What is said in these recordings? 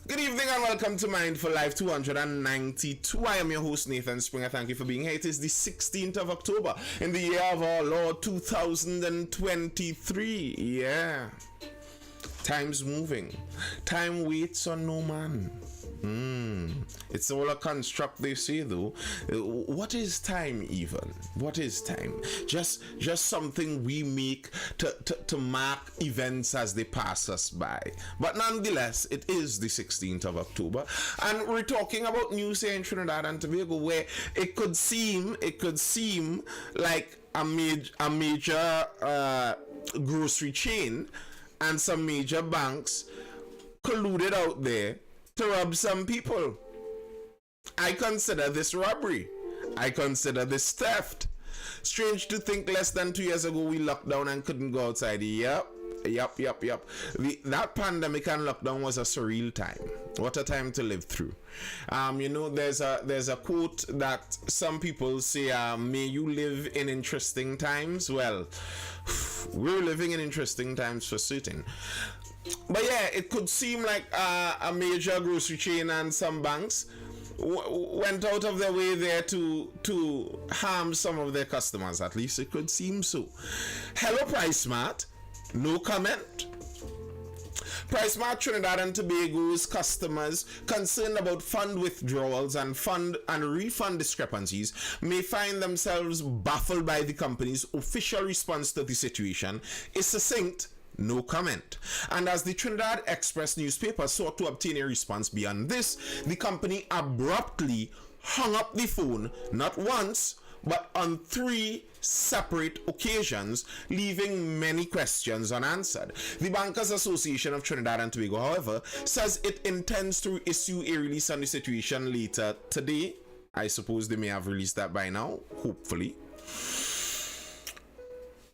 Good evening and welcome to Mindful Live 292. I am your host Nathan Springer. Thank you for being here. It is the 16th of October in the year of our Lord 2023. Yeah. Time's moving. Time waits on no man. It's all a construct, they say, though. What is time even? What is time? Just something we make to mark events as they pass us by. But nonetheless, it is the 16th of October, and we're talking about news here in Trinidad and Tobago where it could seem like a major grocery chain and some major banks colluded out there to rob some people. I consider this robbery. I consider this theft. Strange to think less than 2 years ago we locked down and couldn't go outside. Yep. That pandemic and lockdown was a surreal time. What a time to live through. There's a quote that some people say, may you live in interesting times. Well, we're living in interesting times for certain. But yeah, it could seem like a major grocery chain and some banks went out of their way there to harm some of their customers. At least it could seem so. Hello, PriceSmart. No comment. PriceSmart Trinidad and Tobago's customers concerned about fund withdrawals and fund and refund discrepancies may find themselves baffled by the company's official response to the situation is succinct. No comment. And as the Trinidad Express newspaper sought to obtain a response beyond this, the company abruptly hung up the phone not once, but on 3 separate occasions, leaving many questions unanswered. The Bankers Association of Trinidad and Tobago, however, says it intends to issue a release on the situation later today. I suppose they may have released that by now, hopefully.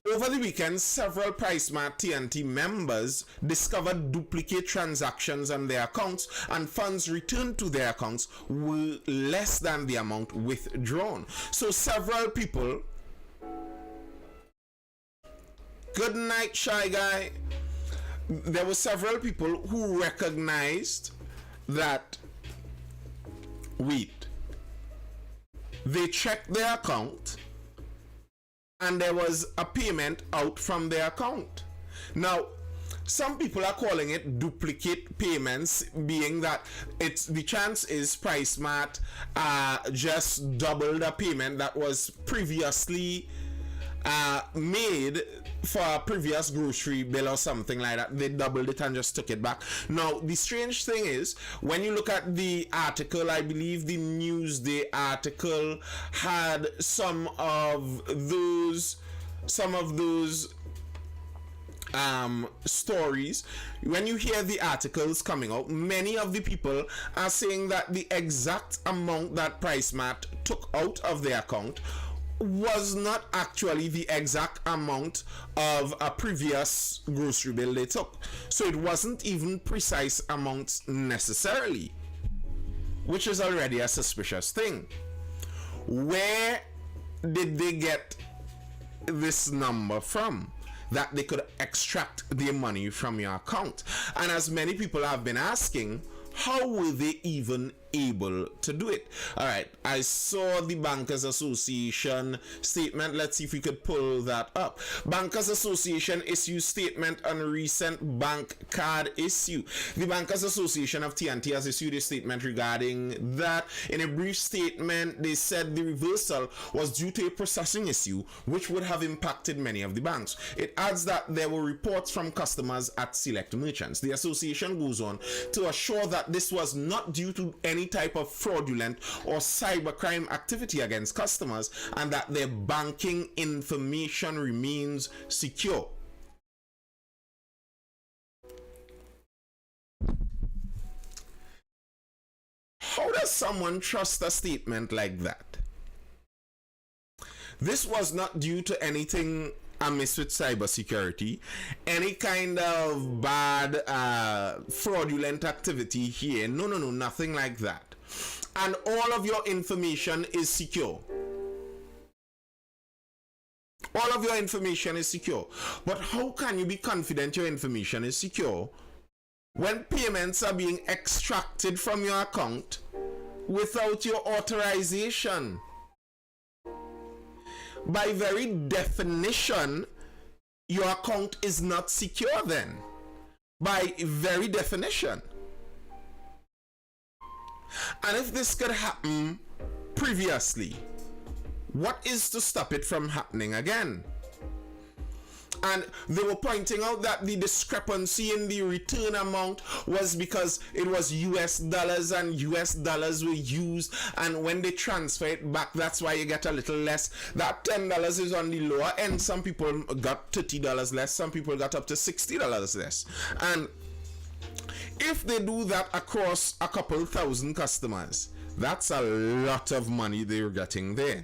Over the weekend, several PriceSmart TNT members discovered duplicate transactions on their accounts, and funds returned to their accounts were less than the amount withdrawn. So several people... Good night, shy guy. There were several people who recognized that... Wait. They checked their account and there was a payment out from their account. Now, some people are calling it duplicate payments, being that it's the chance is PriceSmart just doubled a payment that was previously made for a previous grocery bill or something like that. They doubled it and just took it back. Now, the strange thing is, when you look at the article, I believe the Newsday article had some of those stories. When you hear the articles coming out, many of the people are saying that the exact amount that PriceSmart took out of their account was not actually the exact amount of a previous grocery bill they took. So it wasn't even precise amounts necessarily, which is already a suspicious thing. Where did they get this number from that they could extract their money from your account? And as many people have been asking, how were they even able to do it? All right, I saw the Bankers Association statement. Let's see if we could pull that up. Bankers Association issues statement on recent bank card issue. The Bankers Association of TNT has issued a statement regarding that. In a brief statement, they said the reversal was due to a processing issue which would have impacted many of the banks. It adds that there were reports from customers at select merchants. The association goes on to assure that this was not due to any type of fraudulent or cybercrime activity against customers, and that their banking information remains secure. How does someone trust a statement like that? This was not due to anything amiss with cybersecurity, any kind of bad fraudulent activity here. No, nothing like that. And all of your information is secure. All of your information is secure. But how can you be confident your information is secure when payments are being extracted from your account without your authorization. By very definition, your account is not secure then. By very definition. And if this could happen previously, what is to stop it from happening again? And they were pointing out that the discrepancy in the return amount was because it was US dollars and US dollars were used, and when they transfer it back, that's why you get a little less. That $10 is on the lower end. Some people got $30 less, some people got up to $60 less. And if they do that across a couple thousand customers, that's a lot of money they're getting there.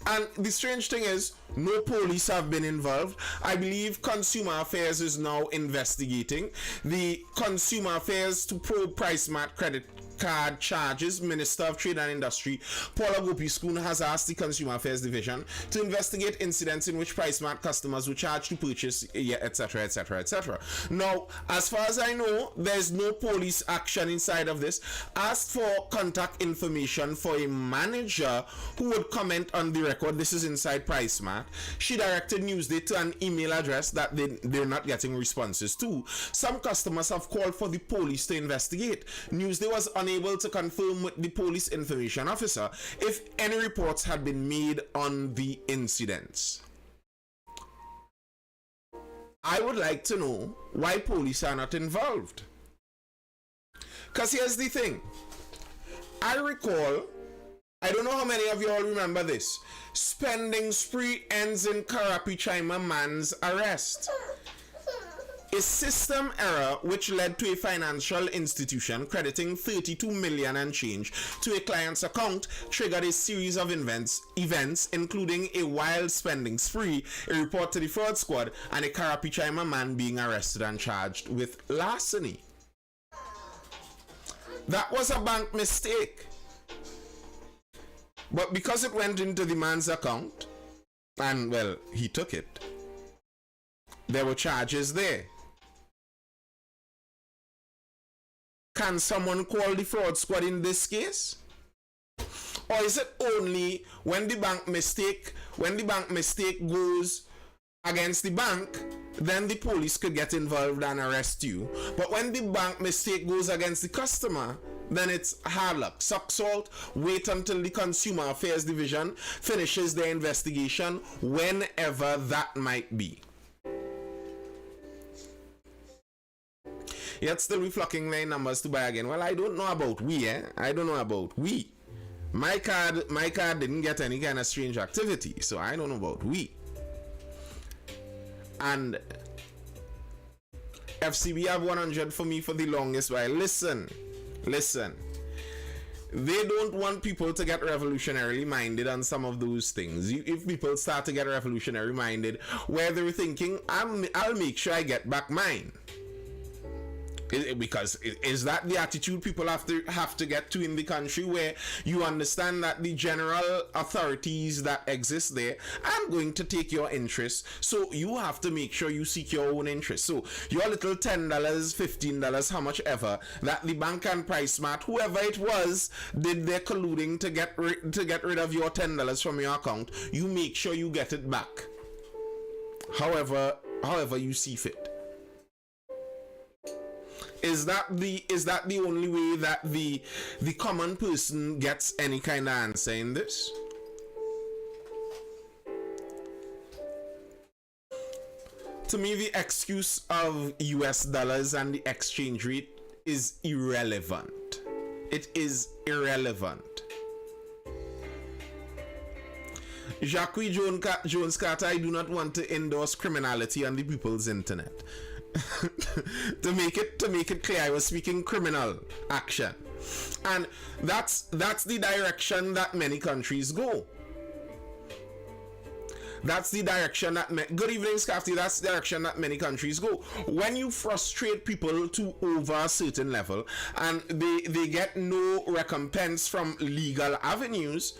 And the strange thing is, no police have been involved. I believe Consumer Affairs is now investigating. The Consumer Affairs to probe PriceSmart credit card charges. Minister of Trade and Industry Paula Gopi-Skun has asked the Consumer Affairs Division to investigate incidents in which PriceSmart customers were charged to purchase, etc., etc., etc. Now, as far as I know, there's no police action inside of this. Asked for contact information for a manager who would comment on the record. This is inside PriceSmart. She directed Newsday to an email address that they're not getting responses to. Some customers have called for the police to investigate. Newsday was unable to confirm with the police information officer if any reports had been made on the incidents. I would like to know why police are not involved. Because here's the thing. I recall, I don't know how many of you all remember this. Spending spree ends in Karapi Chima man's arrest. A system error which led to a financial institution crediting 32 million and change to a client's account triggered a series of events including a wild spending spree, a report to the fraud squad, and a Karapi Chima man being arrested and charged with larceny. That was a bank mistake. But because it went into the man's account, and well, he took it, there were charges there. Can someone call the fraud squad in this case? Or is it only when the bank mistake goes against the bank, then the police could get involved and arrest you? But when the bank mistake goes against the customer, then it's hard luck. Suck salt, wait until the Consumer Affairs Division finishes their investigation, whenever that might be. Yet still reflocking their numbers to buy again. Well, I don't know about we, I don't know about we. My card didn't get any kind of strange activity, so I don't know about we. And FCB have 100 for me for the longest while. Listen. They don't want people to get revolutionarily minded on some of those things. If people start to get revolutionary minded, where they're thinking, I'll make sure I get back mine. Because is that the attitude people have to get to in the country, where you understand that the general authorities that exist there are going to take your interests, so you have to make sure you seek your own interests. So your little $10, $15, how much ever that the bank and PriceSmart, whoever it was, did their colluding to get rid of your $10 from your account, you make sure you get it back. However you see fit. Is that the only way that the common person gets any kind of answer in this? To me, the excuse of US dollars and the exchange rate is irrelevant. It is irrelevant. Jacques Jones Carter, I do not want to endorse criminality on the people's internet. to make it clear, I was speaking criminal action, and that's the direction that many countries go. That's the direction that good evening, Scafty. That's the direction that many countries go. When you frustrate people to over a certain level and they get no recompense from legal avenues,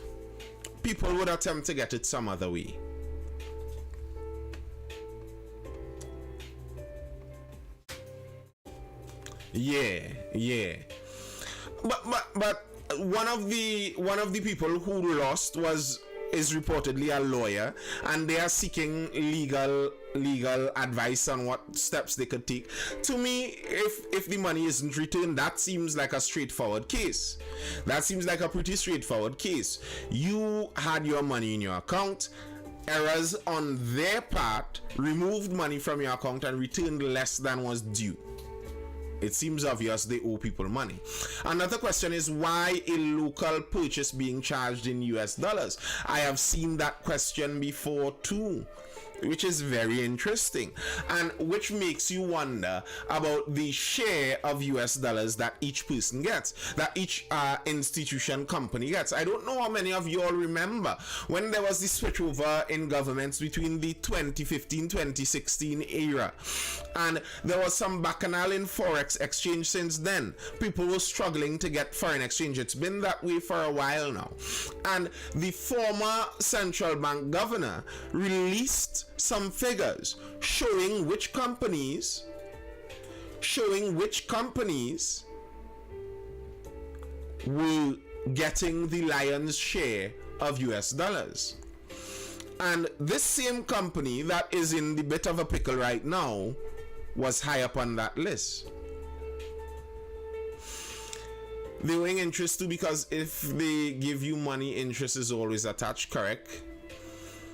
people would attempt to get it some other way. Yeah. But one of the people who lost is reportedly a lawyer, and they are seeking legal advice on what steps they could take. To me, if the money isn't returned, that seems like a straightforward case. That seems like a pretty straightforward case. You had your money in your account, errors on their part removed money from your account and returned less than was due. It seems obvious they owe people money. Another question is, why a local purchase being charged in US dollars? I have seen that question before too, which is very interesting, and which makes you wonder about the share of US dollars that each person gets, that each institution, company gets. I don't know how many of you all remember when there was the switch over in governments between the 2015-2016 era, and there was some bacchanal in forex exchange since then. People were struggling to get foreign exchange. It's been that way for a while now, and the former central bank governor released some figures showing which companies were getting the lion's share of US dollars. And this same company that is in the bit of a pickle right now was high up on that list. They were in interest too, because if they give you money, interest is always attached, correct?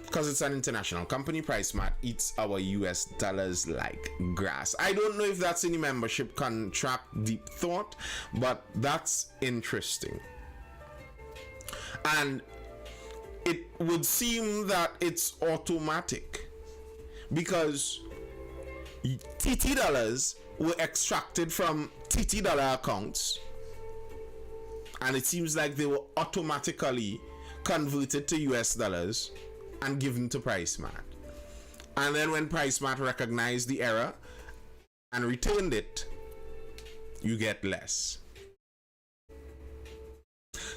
Because it's an international company, PriceSmart eats our US dollars like grass. I don't know if that's in the membership contract, deep thought, but that's interesting. And it would seem that it's automatic, because TT dollars were extracted from TT dollar accounts, and it seems like they were automatically converted to US dollars and given to PriceSmart. And then when PriceSmart recognized the error and returned it, you get less.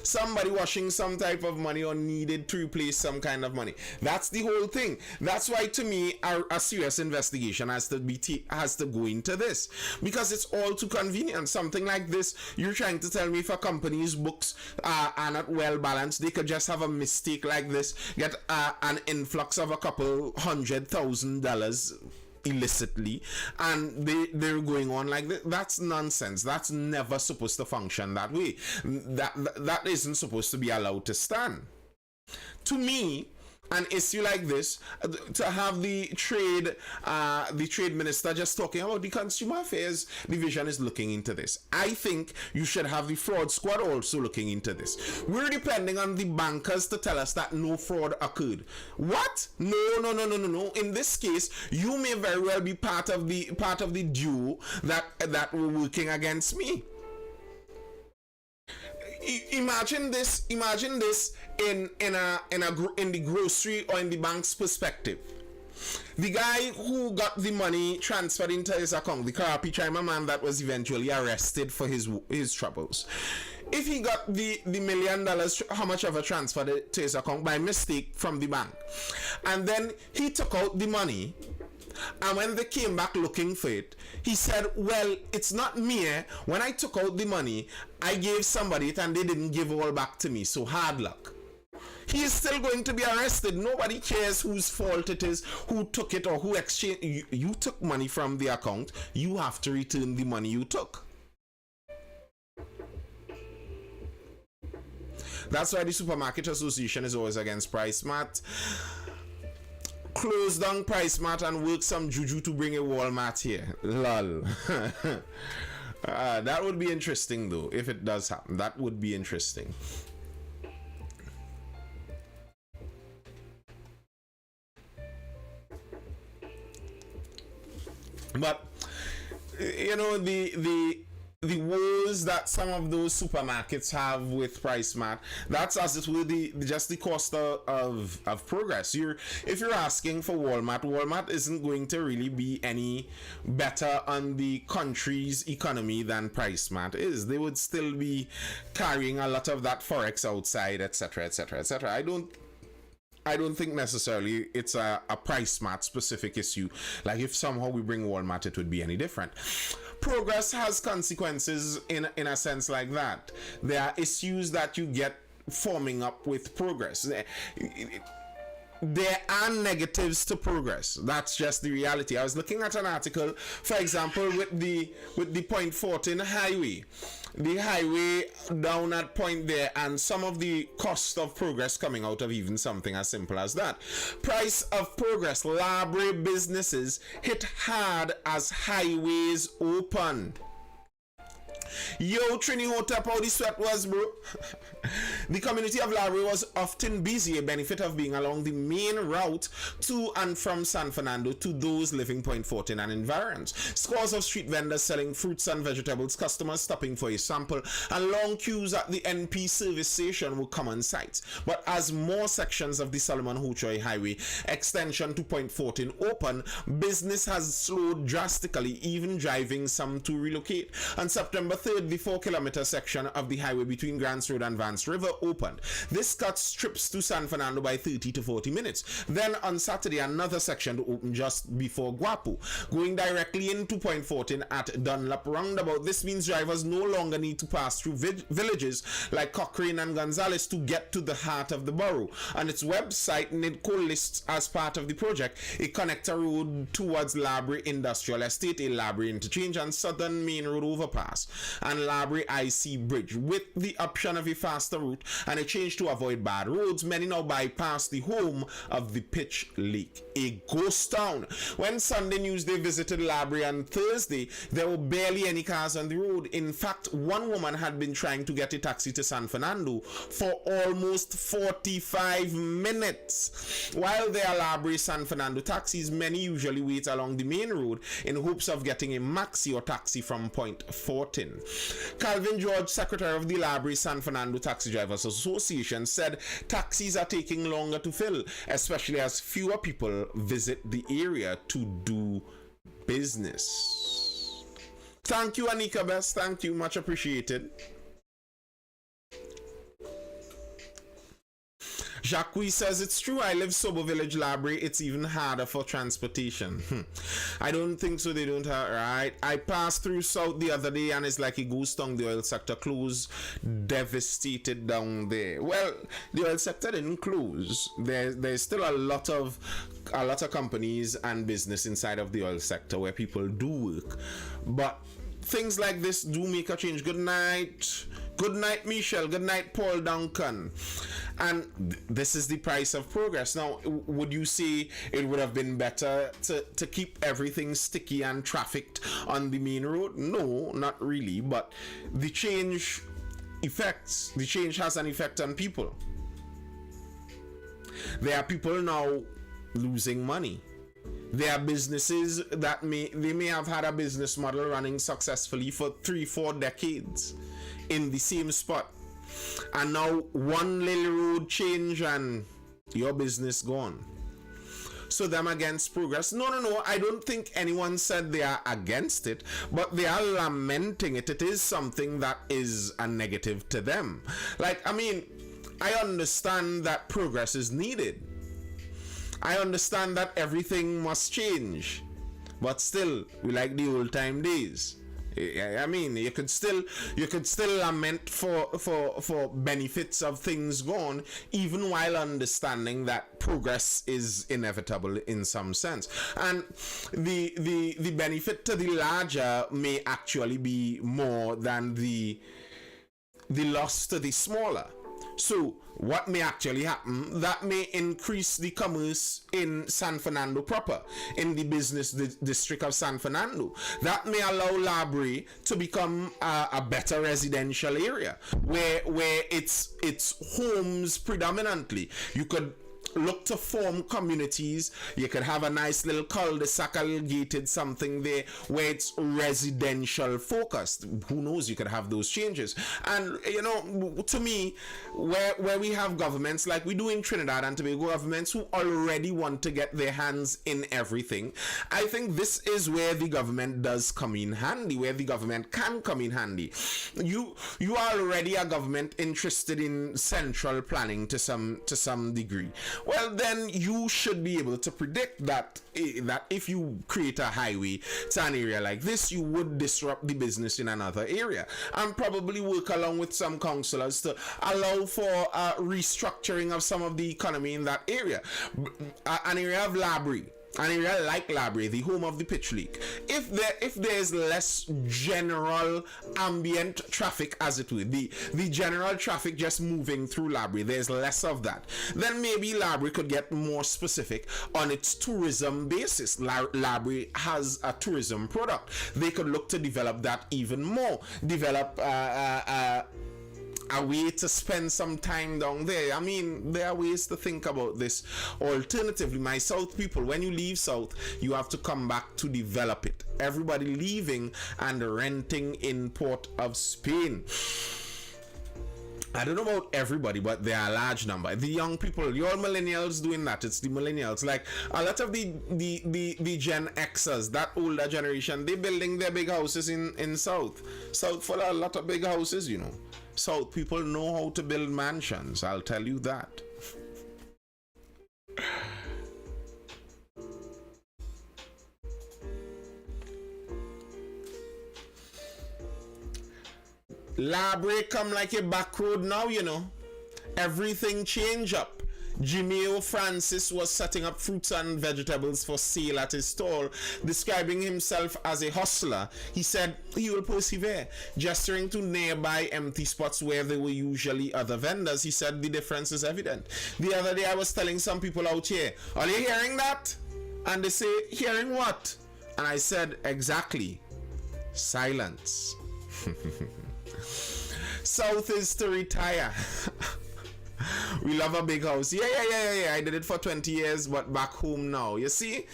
Somebody washing some type of money or needed to replace some kind of money. That's the whole thing. That's why, to me, a serious investigation has to go into this, because it's all too convenient. Something like this, you're trying to tell me if a company's books are not well balanced, they could just have a mistake like this, get an influx of a couple $100,000 illicitly, and they're going on like this. That's nonsense. That's never supposed to function that way. That isn't supposed to be allowed to stand. To me, an issue like this, to have the trade minister just talking about the consumer affairs division is looking into this. I think you should have the fraud squad also looking into this. We're depending on the bankers to tell us that no fraud occurred. What? No. In this case, you may very well be part of the duo that were working against me. Imagine this in the grocery or in the bank's perspective. The guy who got the money transferred into his account, the Karapi Chima man that was eventually arrested for his troubles. If he got the $1 million, how much ever transferred to his account by mistake from the bank, and then he took out the money, and when they came back looking for it, he said, well, it's not me. When I took out the money, I gave somebody it and they didn't give all back to me, so hard luck. He is still going to be arrested. Nobody cares whose fault it is, who took it, or who exchanged. You took money from the account. You have to return the money you took. That's why the Supermarket Association is always against PriceSmart. Close down PriceSmart and work some juju to bring a Walmart here. Lol. That would be interesting though, if it does happen. That would be interesting. But you know, the woes that some of those supermarkets have with PriceSmart, that's as it were just the cost of progress. If you're asking for Walmart isn't going to really be any better on the country's economy than PriceSmart is. They would still be carrying a lot of that forex outside, etc., etc., etc. I don't think necessarily it's a PriceSmart specific issue. Like if somehow we bring Walmart, it would be any different. progress has consequences in a sense like that. There are issues that you get forming up with progress. There are negatives to progress. That's just the reality. I was looking at an article, for example, with the Point 14 highway. The highway down at Point there, and some of the cost of progress coming out of even something as simple as that. Price of progress. Library businesses hit hard as highways open. Yo, Trini Hotep, how the sweat was, bro. The community of Library was often busy, a benefit of being along the main route to and from San Fernando to those living Point 14 and environs. Scores of street vendors selling fruits and vegetables, customers stopping for a sample, and long queues at the NP service station were common sights. But as more sections of the Solomon Hochoy Highway extension to Point 14 open, business has slowed drastically, even driving some to relocate. On September 3rd, the 4-kilometer section of the highway between Grants Road and Vance River opened. This cuts trips to San Fernando by 30 to 40 minutes. Then on Saturday, another section to open just before Guapo, going directly into Point 14 at Dunlap Roundabout. This means drivers no longer need to pass through villages like Cochrane and Gonzales to get to the heart of the borough. On its website, NIDCO lists as part of the project a connector road towards Library Industrial Estate, a Library Interchange and Southern Main Road overpass, and Library IC Bridge, with the option of a faster route and a change to avoid bad roads. Many now bypass the home of the Pitch Lake, a ghost town. When Sunday Newsday visited Library on Thursday, there were barely any cars on the road. In fact, one woman had been trying to get a taxi to San Fernando for almost 45 minutes. While there are Library San Fernando taxis, many usually wait along the main road in hopes of getting a maxi or taxi from Point 14. Calvin George, secretary of the Library San Fernando Taxi Drivers Association, said taxis are taking longer to fill, especially as fewer people visit the area to do business. Thank you, Anika Best. Thank you. Much appreciated. Jacques says, it's true, I live Sobo Village Library, it's even harder for transportation. I don't think so, they don't have, right? I passed through South the other day and it's like a ghost town. The oil sector closed, devastated down there. Well, the oil sector didn't close. There's still a lot of companies and business inside of the oil sector where people do work. But things like this do make a change. Good night. Good night, Michelle. Good night, Paul Duncan. And this is the price of progress. Now, would you say it would have been better to keep everything sticky and trafficked on the main road? No, not really. But the change has an effect on people. There are people now losing money. There are businesses that may have had a business model running successfully for 3-4 decades in the same spot, and now one little road change and your business gone. So them against progress? No, I don't think anyone said they are against it, but they are lamenting it. It is something that is a negative to them. Like, I mean, I understand that progress is needed. I understand that everything must change, but still, we like the old time days. I mean, you could still lament for benefits of things gone, even while understanding that progress is inevitable in some sense. And the benefit to the larger may actually be more than the loss to the smaller. So what may actually happen, that may increase the commerce in San Fernando proper, in the business district of San Fernando. That may allow Library to become a better residential area where it's homes predominantly. You could look to form communities. You could have a nice little cul-de-sac gated something there where it's residential focused. Who knows, you could have those changes. And you know, to me, where we have governments like we do in Trinidad and Tobago, governments who already want to get their hands in everything, I think this is where the government does come in handy, where the government can come in handy. You are already a government interested in central planning to some degree, well, then you should be able to predict that that if you create a highway to an area like this, you would disrupt the business in another area, and probably work along with some councillors to allow for restructuring of some of the economy in that area. An area of Labrie, an area like Labrie, the home of the pitch league, if there's less general ambient traffic, as it were, the general traffic just moving through Labrie, there's less of that, then maybe Labrie could get more specific on its tourism basis. Labrie has a tourism product. They could look to develop that even more, develop a way to spend some time down there. I mean, there are ways to think about this. Alternatively, my South people, when you leave South, you have to come back to develop it. Everybody leaving and renting in Port of Spain. I don't know about everybody, but there are a large number. The young people, your millennials doing that. It's the millennials. Like a lot of the Gen Xers, that older generation, they building their big houses in South. South full of a lot of big houses, you know. South people know how to build mansions, I'll tell you that. Labrie come like a back road now, you know. Everything change up. Jimeo Francis was setting up fruits and vegetables for sale at his stall, describing himself as a hustler. He said he will persevere, gesturing to nearby empty spots where there were usually other vendors. He said the difference is evident. The other day I was telling some people out here, are you hearing that? And they say, hearing what? And I said, exactly, silence. South is to retire. We love a big house. Yeah. I did it for 20 years, but back home now. You see?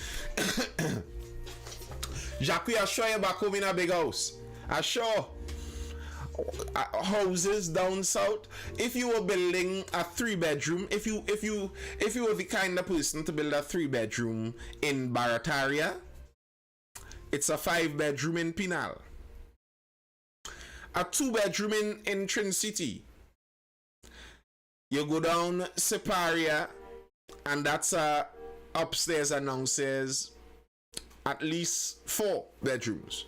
Jacques, I show you back home in a big house. I show houses down south. If you were building a 3-bedroom, if you were the kind of person to build a 3-bedroom in Barataria, it's a 5-bedroom in Pinal. A 2-bedroom in Trin City. You go down Separia, and that's upstairs and downstairs, at least 4 bedrooms.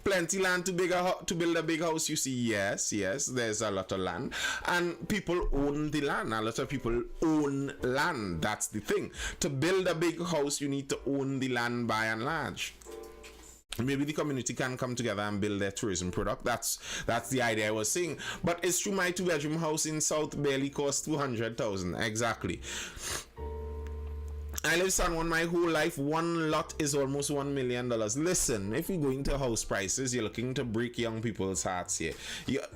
Plenty land to build a big house. You see, yes, there's a lot of land, and people own the land. A lot of people own land. That's the thing. To build a big house, you need to own the land by and large. Maybe the community can come together and build their tourism product. That's the idea I was saying. But it's true, my 2-bedroom house in South barely cost 200,000. Exactly. I live San Juan my whole life. One lot is almost $1 million. Listen, if you go into house prices, you're looking to break young people's hearts here.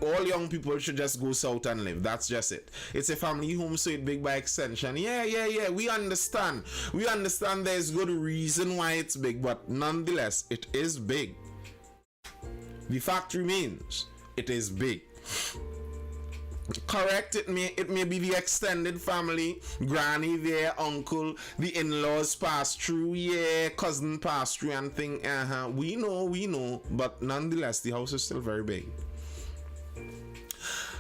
All young people should just go south and live. That's just it. It's a family home, so it's big by extension. Yeah. We understand. We understand there's good reason why it's big, but nonetheless, it is big. The fact remains, it is big. Correct, it may be the extended family, granny there, uncle, the in-laws pass through, yeah, cousin pass through and thing. We know, but nonetheless the house is still very big.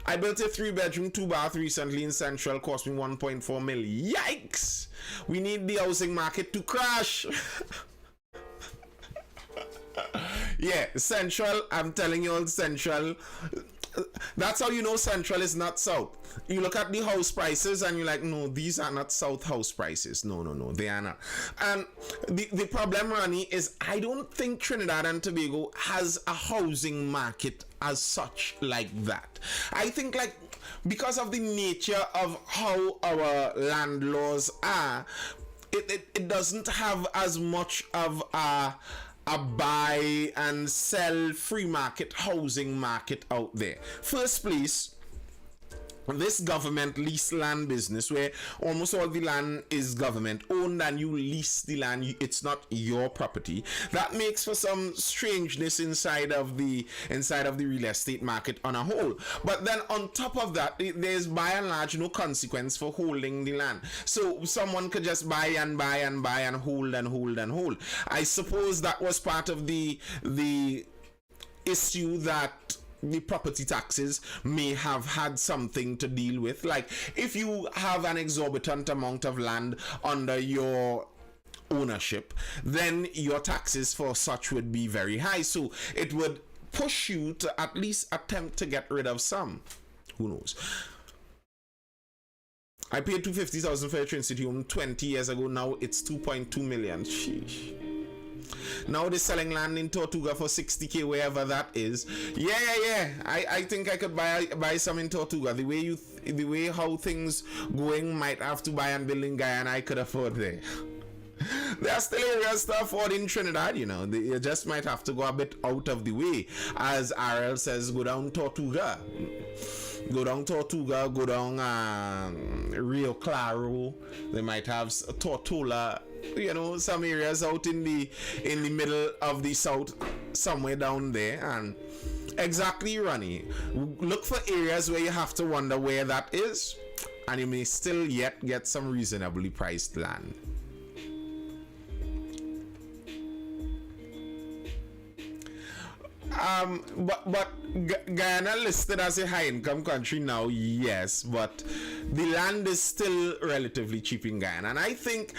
I built a 3-bedroom 2-bath recently in Central, cost me 1.4 million. Yikes! We need the housing market to crash. Yeah, Central, I'm telling you all, Central. That's how you know Central is not South. You look at the house prices and you're like, no, these are not South house prices. No, they are not. And the problem, Ronnie, is I don't think Trinidad and Tobago has a housing market as such like that. I think, like, because of the nature of how our land laws are, it doesn't have as much of a buy and sell free market housing market out there. First place, this government lease land business where almost all the land is government owned and you lease the land, it's not your property. That makes for some strangeness inside of the real estate market on a whole. But then on top of that, there's by and large no consequence for holding the land. So someone could just buy and buy and buy and hold and hold and hold. I suppose that was part of the issue that the property taxes may have had something to deal with. Like if you have an exorbitant amount of land under your ownership, then your taxes for such would be very high. So it would push you to at least attempt to get rid of some. Who knows? I paid $250,000 for a Train City home 20 years ago. Now it's 2.2 million. Sheesh. Now they're selling land in Tortuga for 60K, wherever that is. Yeah. I think I could buy some in Tortuga. The way how things going, might have to buy and build in Guyana. I could afford there. There are still areas to afford in Trinidad, you know. You just might have to go a bit out of the way. As RL says, go down Tortuga. Go down Tortuga, go down Rio Claro. They might have Tortola, you know, some areas out in the middle of the south, somewhere down there. And exactly, Ronnie, look for areas where you have to wonder where that is, and you may still yet get some reasonably priced land. But Guyana listed as a high income country now, yes, but the land is still relatively cheap in Guyana, and I think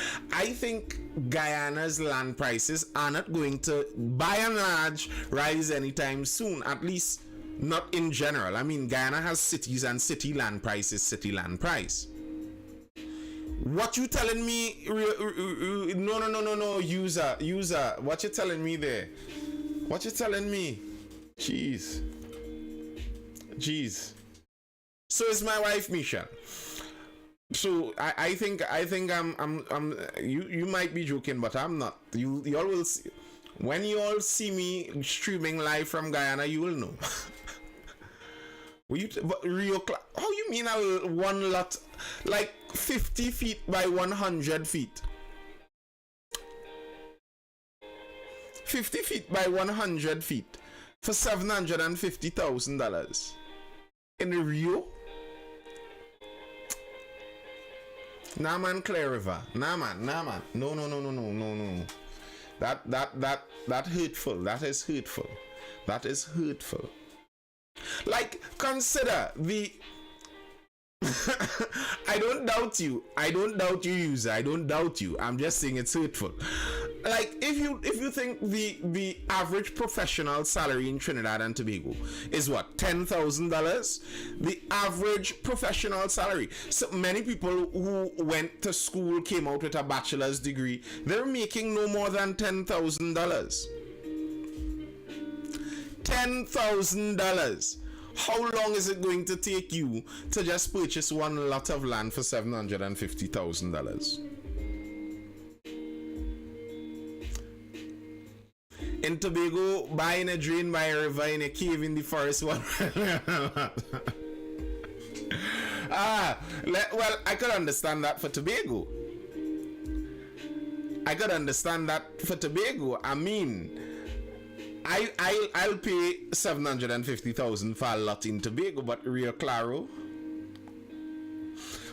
Guyana's land prices are not going to, by and large, rise anytime soon, at least not in general. I mean, Guyana has cities, and city land price is city land price. What you telling me? No, user. What you telling me there? What you telling me? Jeez. So is my wife, Misha. So I think I'm you might be joking, but I'm not. You all will see. When you all see me streaming live from Guyana, you will know. But how you mean one lot, like 50 feet by 100 feet? 50 feet by 100 feet for $750,000 in Rio? Nah man, Clare River. Nah man. No. That hurtful. That is hurtful. Like, consider the I don't doubt you, user. I don't doubt you. I'm just saying it's hurtful. Like, if you think the average professional salary in Trinidad and Tobago is what, $10,000? The average professional salary. So many people who went to school, came out with a bachelor's degree, they're making no more than $10,000. $10,000. How long is it going to take you to just purchase one lot of land for $750,000? In Tobago, buying a drain by a river in a cave in the forest. Well, I could understand that for Tobago. I mean, I'll pay $750,000 for a lot in Tobago, but Rio Claro,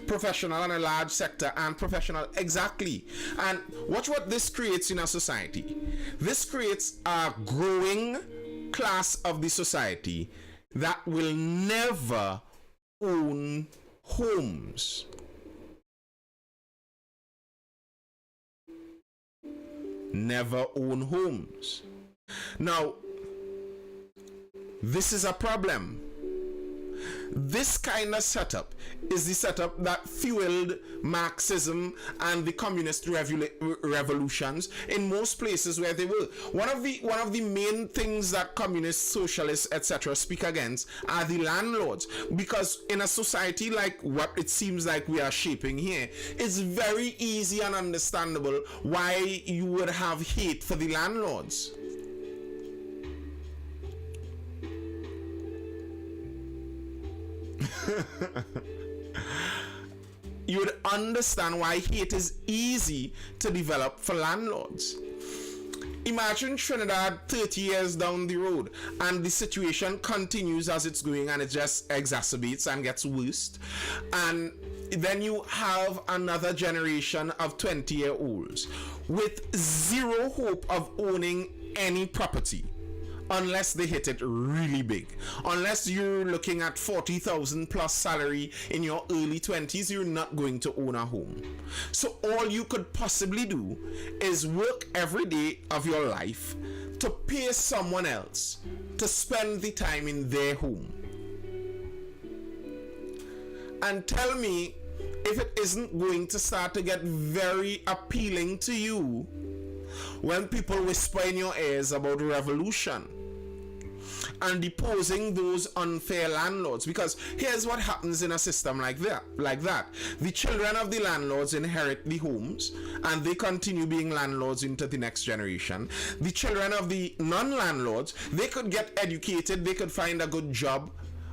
professional on a large sector and professional, exactly. And watch what this creates in our society. This creates a growing class of the society that will never own homes. Never own homes. Now, this is a problem. This kind of setup is the setup that fueled Marxism and the communist revolutions in most places where they were. One of the main things that communists, socialists, etc. speak against are the landlords, because in a society like what it seems like we are shaping here, it's very easy and understandable why you would have hate for the landlords. You would understand why hate is easy to develop for landlords. Imagine Trinidad 30 years down the road and the situation continues as it's going and it just exacerbates and gets worse, and then you have another generation of 20-year-olds with zero hope of owning any property unless they hit it really big. Unless you're looking at 40,000 plus salary in your early 20s, you're not going to own a home. So all you could possibly do is work every day of your life to pay someone else to spend the time in their home. And tell me if it isn't going to start to get very appealing to you when people whisper in your ears about revolution and deposing those unfair landlords. Because here's what happens in a system like that. The children of the landlords inherit the homes and they continue being landlords into the next generation. The children of the non-landlords, they could get educated, they could find a good job.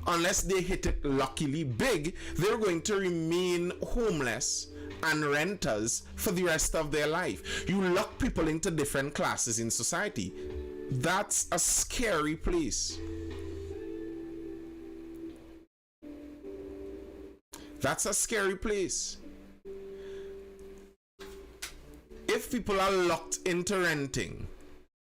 Unless they hit it luckily big, they're going to remain homeless and renters for the rest of their life. You lock people into different classes in society. That's a scary place. That's a scary place. If people are locked into renting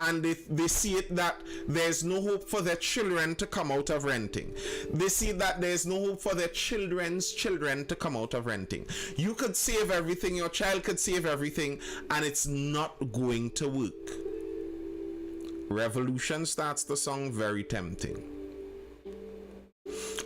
and they see it that there's no hope for their children to come out of renting, they see that there's no hope for their children's children to come out of renting. You could save everything, your child could save everything, and it's not going to work. Revolution starts the song very tempting.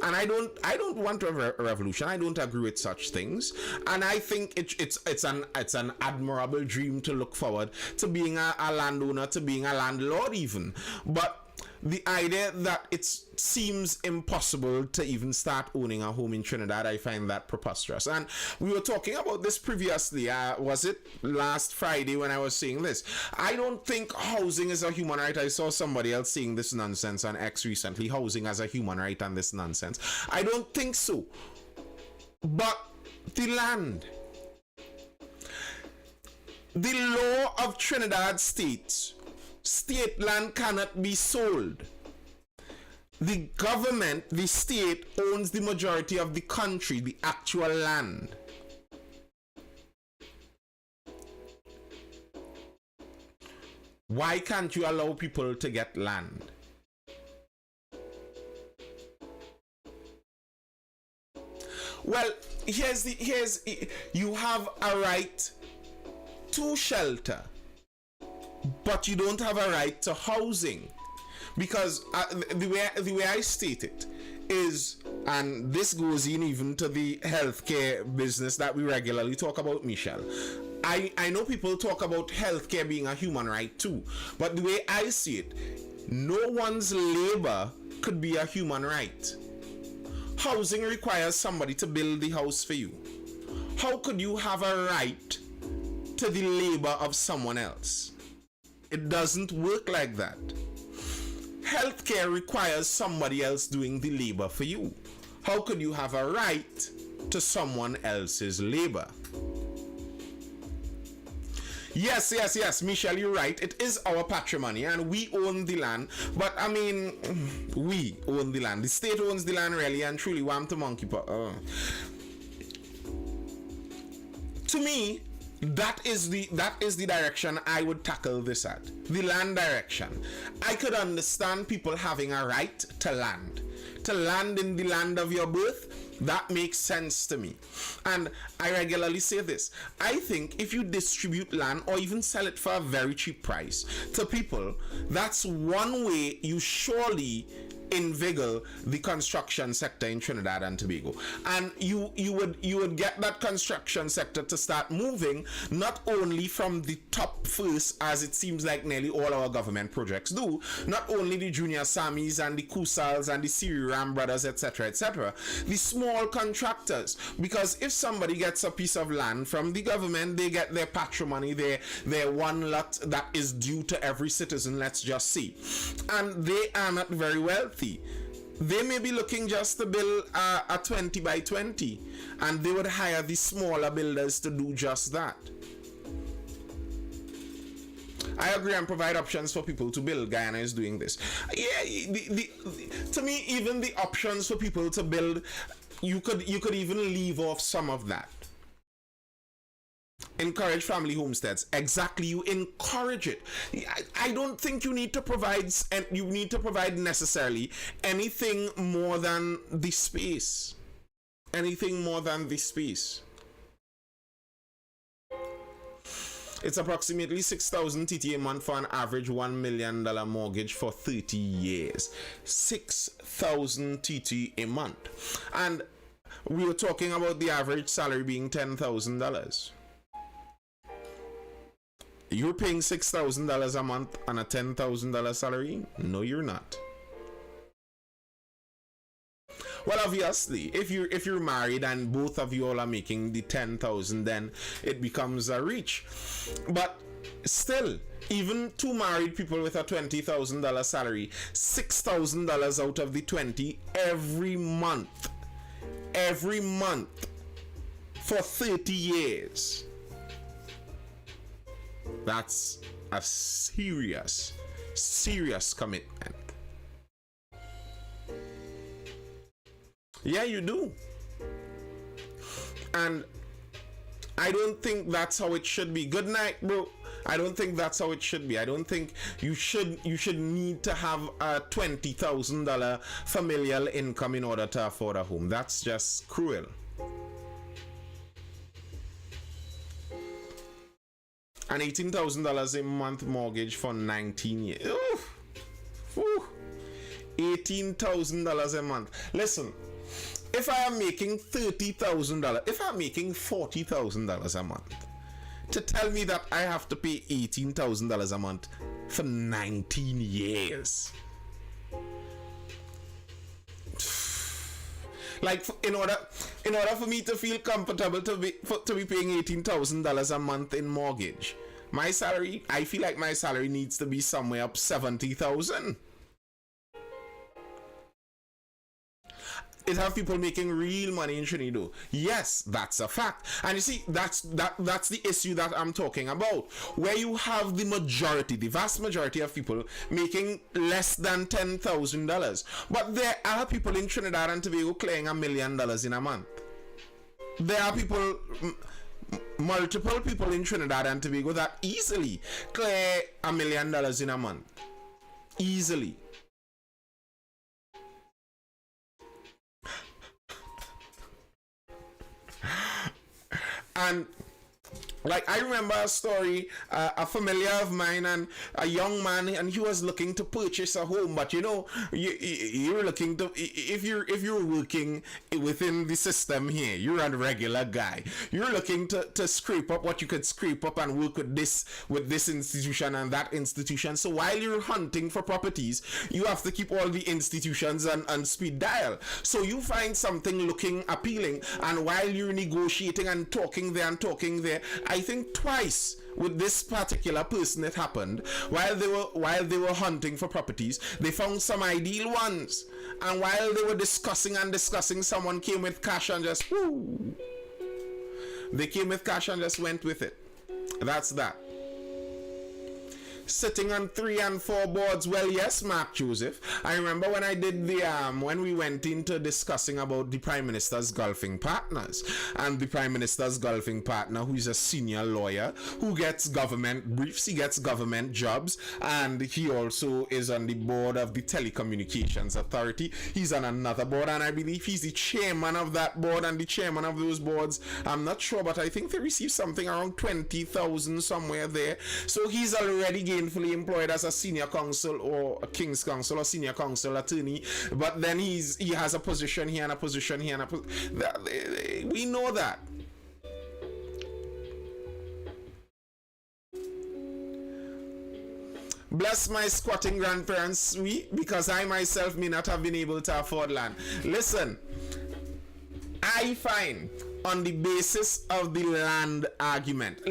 And I don't want a revolution. I don't agree with such things. And I think it's an admirable dream to look forward to being a landowner, to being a landlord even. But the idea that it seems impossible to even start owning a home in Trinidad, I find that preposterous. And we were talking about this previously. Was it last Friday when I was saying this? I don't think housing is a human right. I saw somebody else saying this nonsense on X recently. Housing as a human right and this nonsense. I don't think so. But the land. The law of Trinidad states state land cannot be sold. The government, the state, owns the majority of the country, the actual land. Why can't you allow people to get land? Well, you have a right to shelter, but you don't have a right to housing. Because the way I state it is, and this goes in even to the healthcare business that we regularly talk about, Michelle. I know people talk about healthcare being a human right too, but the way I see it, no one's labor could be a human right. Housing requires somebody to build the house for you. How could you have a right to the labor of someone else? It doesn't work like that. Healthcare requires somebody else doing the labor for you. How could you have a right to someone else's labor? Yes, Michelle, you're right. It is our patrimony and we own the land. But I mean, we own the land. The state owns the land really and truly. Wham to monkey paw. To me, that is the direction I would tackle this at. The land direction. I could understand people having a right to land. To land in the land of your birth, that makes sense to me. And I regularly say this. I think if you distribute land or even sell it for a very cheap price to people, that's one way you surely invigorate the construction sector in Trinidad and Tobago. And you would get that construction sector to start moving not only from the top first, as it seems like nearly all our government projects do, not only the junior Samis and the Kusals and the Siri Ram brothers, etc., the small contractors. Because if somebody gets a piece of land from the government, they get their patrimony, their one lot that is due to every citizen, let's just say, and they are not very wealthy. They may be looking just to build a 20 by 20, and they would hire the smaller builders to do just that. I agree and provide options for people to build. Guyana is doing this. Yeah, to me, even the options for people to build, you could even leave off some of that. Encourage family homesteads. Exactly, you encourage it. I don't think you need to provide, and you need to provide necessarily anything more than the space. Anything more than the space. It's approximately 6,000 TT a month for an average $1 million mortgage for 30 years. 6,000 TT a month. And we were talking about the average salary being $10,000. You're paying $6,000 a month on a $10,000 salary? No, you're not. Well, obviously, if you're married and both of you all are making the 10,000, then it becomes a reach. But still, even two married people with a $20,000 salary, $6,000 out of the 20 every month for 30 years. That's a serious commitment. Yeah, you do. And I don't think that's how it should be. Good night, bro. I don't think that's how it should be. I don't think you should need to have a $20,000 familial income in order to afford a home. That's just cruel. An $18,000 a month mortgage for 19 years. Oof. Oof. $18,000 a month. Listen, if I am making $30,000, if I'm making $40,000 a month, to tell me that I have to pay $18,000 a month for 19 years. Like, in order for me to feel comfortable to be paying $18,000 a month in mortgage, my salary, I feel like my salary needs to be somewhere up 70,000. It have people making real money in Trinidad. Yes, that's a fact. And you see, that's the issue that I'm talking about, where you have the vast majority of people making less than $10,000. But there are people in Trinidad and Tobago clearing $1 million in a month. There are people, multiple people in Trinidad and Tobago that easily clear $1 million in a month. Easily. And like, I remember a story, a familiar of mine, and a young man, and he was looking to purchase a home. But you know, you're looking to, if you're working within the system here, you're a regular guy. You're looking to scrape up what you could scrape up and work with this institution and that institution. So while you're hunting for properties, you have to keep all the institutions on speed dial. So you find something looking appealing, and while you're negotiating and talking there, I think twice with this particular person it happened. While they were hunting for properties, they found some ideal ones, and while they were discussing, someone came with cash and just they came with cash and just went with it. That's that. Sitting on 3 and 4 boards. Well, yes, Mark Joseph. I remember when I did when we went into discussing about the Prime Minister's golfing partners, and the Prime Minister's golfing partner, who is a senior lawyer who gets government briefs, he gets government jobs, and he also is on the board of the Telecommunications Authority. He's on another board, and I believe he's the chairman of that board and the chairman of those boards. I'm not sure, but I think they receive something around 20,000 somewhere there. So he's already gainfully employed as a senior counsel or a King's counsel or senior counsel attorney, but then he has a position here and a position here and we know that. Bless my squatting grandparents, because I myself may not have been able to afford land. Listen, I find on the basis of the land argument,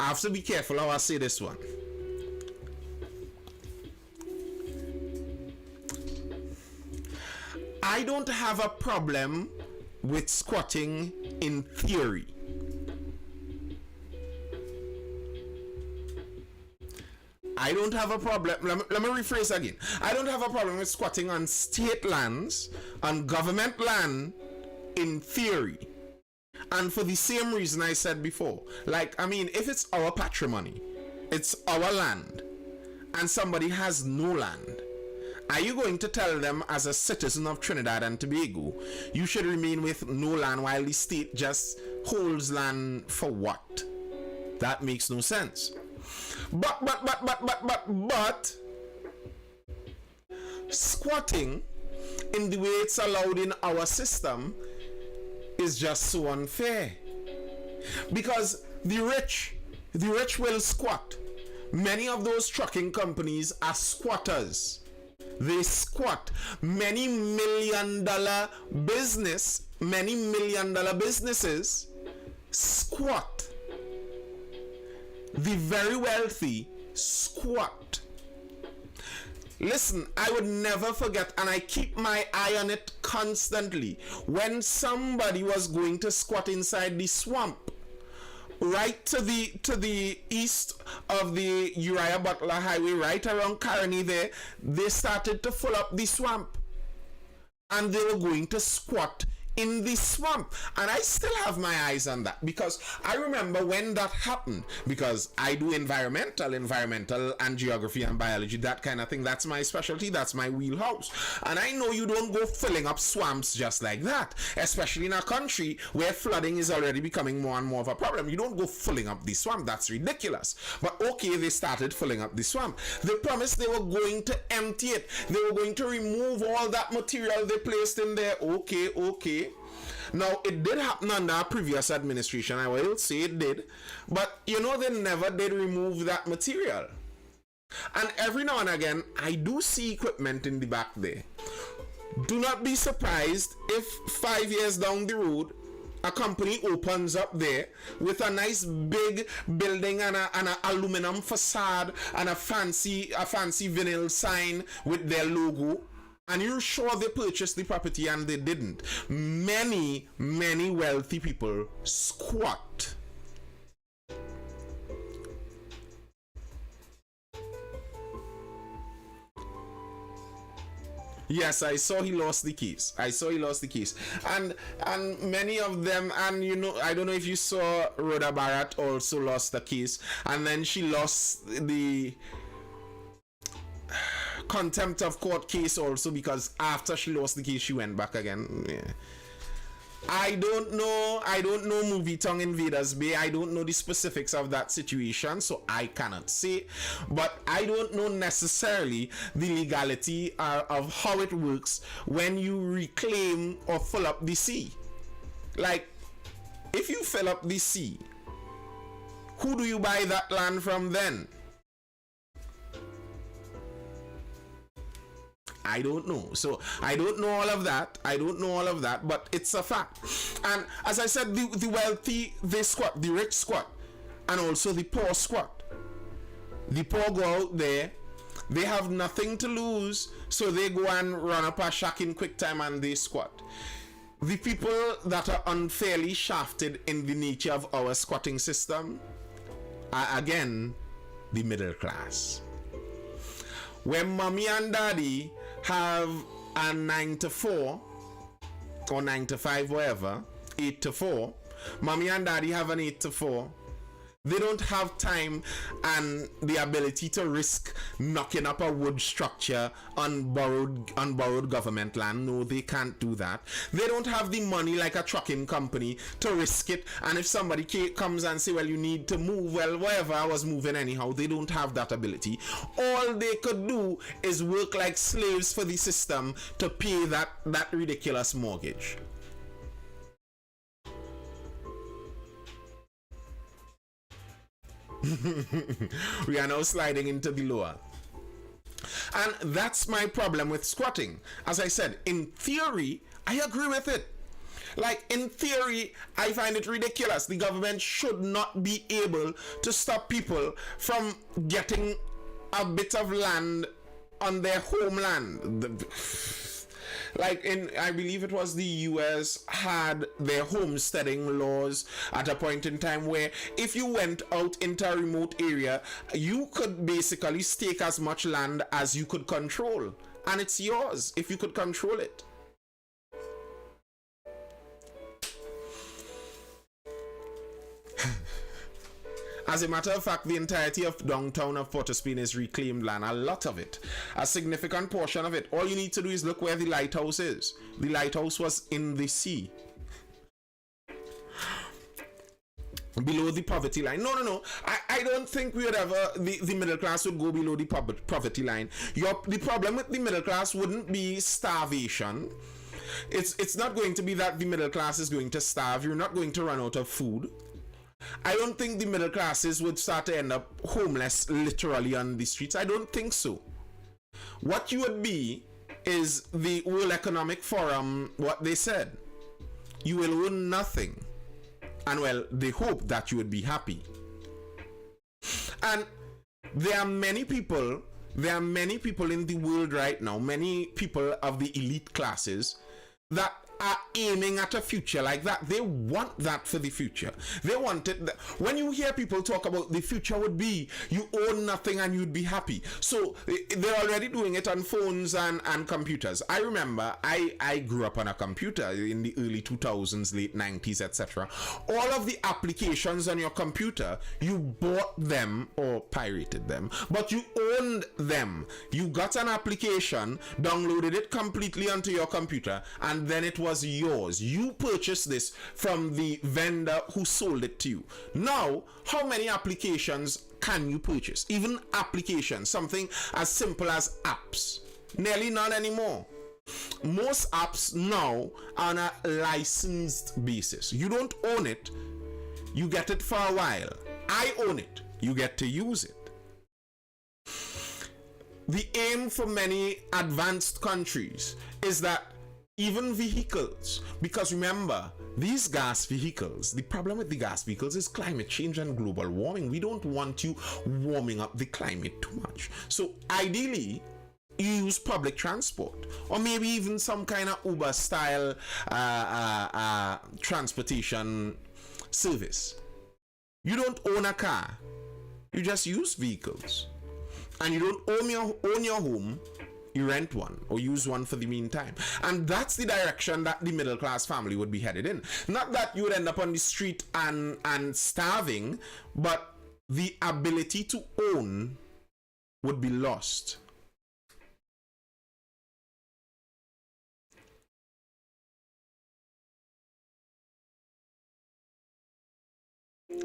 I have to be careful how I say this one. I don't have a problem with squatting in theory. I don't have a problem. Let me rephrase again. I don't have a problem with squatting on state lands, on government land, in theory. And for the same reason I said before, like, I mean, if it's our patrimony, it's our land, and somebody has no land, are you going to tell them as a citizen of Trinidad and Tobago, you should remain with no land while the state just holds land for what? That makes no sense. But squatting in the way it's allowed in our system is just so unfair. Because the rich will squat. Many of those trucking companies are squatters. They squat. Many million dollar businesses squat. The very wealthy squat. Listen, I would never forget, and I keep my eye on it constantly, when somebody was going to squat inside the swamp right to the east of the Uriah Butler Highway, right around Caroni there. They started to fill up the swamp, and they were going to squat in the swamp. And I still have my eyes on that, because I remember when that happened, because I do environmental and geography and biology, that kind of thing. That's my specialty, that's my wheelhouse. And I know you don't go filling up swamps just like that, especially in a country where flooding is already becoming more and more of a problem. You don't go filling up the swamp. That's ridiculous. But okay, they started filling up the swamp. They promised they were going to empty it. They were going to remove all that material they placed in there. Okay. Now, it did happen under a previous administration, I will say it did, but you know, they never did remove that material. And every now and again, I do see equipment in the back there. Do not be surprised if 5 years down the road, a company opens up there with a nice big building and an aluminum facade and a fancy vinyl sign with their logo. And you're sure they purchased the property, and they didn't. Many wealthy people squat. Yes, I saw he lost the keys. And many of them, and you know, I don't know if you saw Rhoda Barrett also lost the keys, and then she lost the contempt of court case also, because after she lost the case she went back again. Yeah. I don't know movie tongue Invaders Bay. I don't know the specifics of that situation, so I cannot say. But I don't know necessarily the legality of how it works when you reclaim or fill up the sea. Like, if you fill up the sea, who do you buy that land from then? I don't know. So I don't know all of that, but it's a fact. And as I said, the wealthy, they squat, the rich squat, and also the poor squat. The poor go out there, they have nothing to lose, so they go and run up a shack in quick time and they squat. The people that are unfairly shafted in the nature of our squatting system are, again, the middle class. When mommy and daddy have a 9 to 4 or 9 to 5, whatever, 8 to 4, mommy and daddy have an 8 to 4, they don't have time and the ability to risk knocking up a wood structure on borrowed government land. No, they can't do that. They don't have the money like a trucking company to risk it. And if somebody comes and say, well, you need to move, well, whatever, I was moving anyhow. They don't have that ability. All they could do is work like slaves for the system to pay that ridiculous mortgage. We are now sliding into the lower. And that's my problem with squatting. As I said, in theory, I agree with it. Like, in theory, I find it ridiculous. The government should not be able to stop people from getting a bit of land on their homeland. Like I believe it was the US had their homesteading laws at a point in time where if you went out into a remote area, you could basically stake as much land as you could control. And it's yours if you could control it. As a matter of fact, the entirety of downtown of Port of Spain is reclaimed land. A lot of it. A significant portion of it. All you need to do is look where the lighthouse is. The lighthouse was in the sea. Below the poverty line. No. I don't think we would ever, the middle class would go below the poverty line. The problem with the middle class wouldn't be starvation. It's not going to be that the middle class is going to starve. You're not going to run out of food. I don't think the middle classes would start to end up homeless literally on the streets. I don't think so. What you would be is the World Economic Forum, what they said. You will own nothing. And well, they hope that you would be happy. And there are many people in the world right now, many people of the elite classes that are aiming at a future like that. They want that for the future. They want it. When you hear people talk about the future would be you own nothing and you'd be happy. So they're already doing it on phones and computers. I remember I grew up on a computer in the early 2000s, late 90s, etc. All of the applications on your computer, you bought them or pirated them, but you owned them. You got an application, downloaded it completely onto your computer, and then it was yours. You purchased this from the vendor who sold it to you. Now, how many applications can you purchase? Even applications, something as simple as apps. Nearly none anymore. Most apps now are on a licensed basis. You don't own it, you get it for a while. I own it, you get to use it. The aim for many advanced countries is that even vehicles, because remember, these gas vehicles, the problem with the gas vehicles is climate change and global warming. We don't want you warming up the climate too much. So ideally, you use public transport, or maybe even some kind of Uber style transportation service. You don't own a car, you just use vehicles. And you don't own your home, you rent one or use one for the meantime. And that's the direction that the middle class family would be headed in. Not that you would end up on the street and starving, but the ability to own would be lost.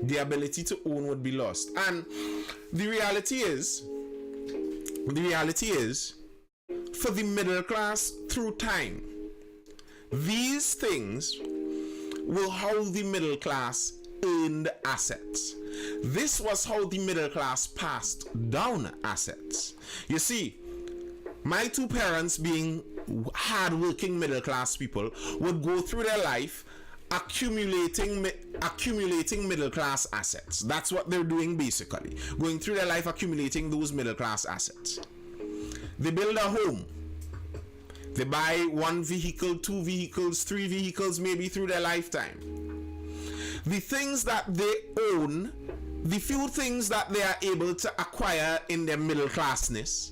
The ability to own would be lost. And the reality is, for the middle class, through time, these things will how the middle class earned assets. This was how the middle class passed down assets. You see, my two parents, being hard-working middle class people, would go through their life accumulating middle class assets. That's what they're doing basically. Going through their life accumulating those middle class assets. They build a home. They buy one vehicle, two vehicles, three vehicles, maybe through their lifetime. The things that they own, the few things that they are able to acquire in their middle classness,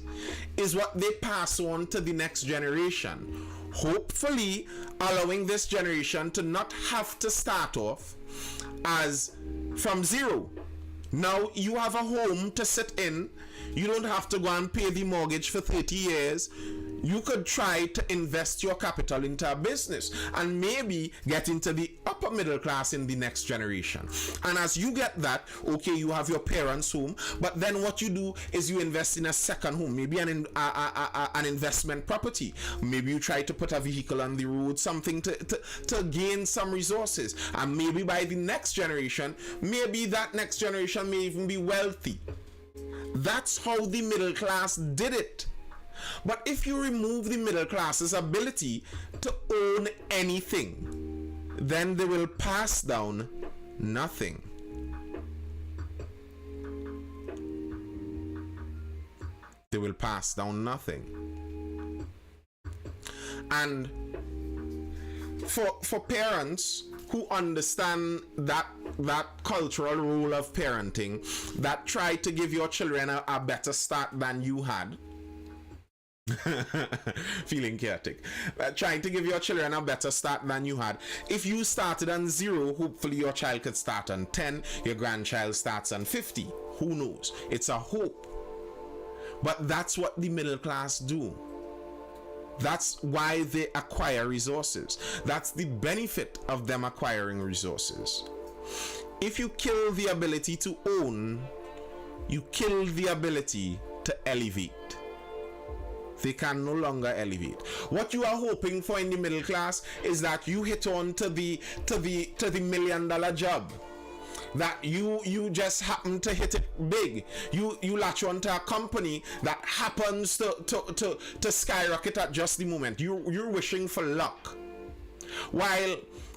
is what they pass on to the next generation. Hopefully allowing this generation to not have to start off as from zero. Now you have a home to sit in. You don't have to go and pay the mortgage for 30 years. You could try to invest your capital into a business and maybe get into the upper middle class in the next generation. And as you get that, okay, you have your parents' home, but then what you do is you invest in a second home, maybe an investment property. Maybe you try to put a vehicle on the road, something to gain some resources. And maybe by the next generation, maybe that next generation may even be wealthy. That's how the middle class did it. But if you remove the middle class's ability to own anything, then they will pass down nothing. They will pass down nothing. And for parents who understand that cultural role of parenting, that try to give your children a better start than you had, Feeling chaotic. Trying to give your children a better start than you had. If you started on 0, hopefully your child could start on 10, your grandchild starts on 50. Who knows? It's a hope. But that's what the middle class do. That's why they acquire resources. That's the benefit of them acquiring resources. If you kill the ability to own, you kill the ability to elevate. They can no longer elevate. What you are hoping for in the middle class is that you hit on to the $1 million job. That you just happen to hit it big. You latch onto a company that happens to skyrocket at just the moment. You're wishing for luck. While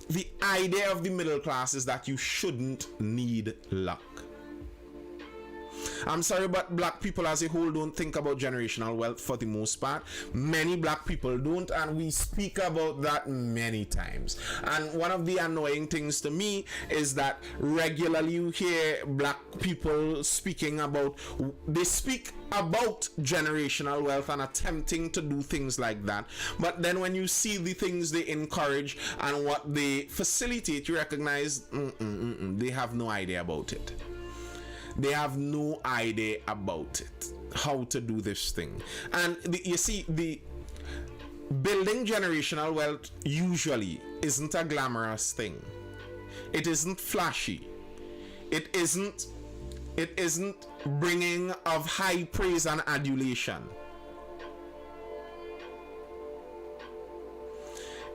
the idea of the middle class is that you shouldn't need luck. I'm sorry, but black people as a whole don't think about generational wealth for the most part. Many black people don't, and we speak about that many times. And one of the annoying things to me is that regularly you hear black people speaking about, they speak about generational wealth and attempting to do things like that. But then when you see the things they encourage and what they facilitate, you recognize they have no idea about it. They have no idea about it, how to do this thing. And you see, the building generational wealth usually isn't a glamorous thing. It isn't flashy. It isn't bringing of high praise and adulation.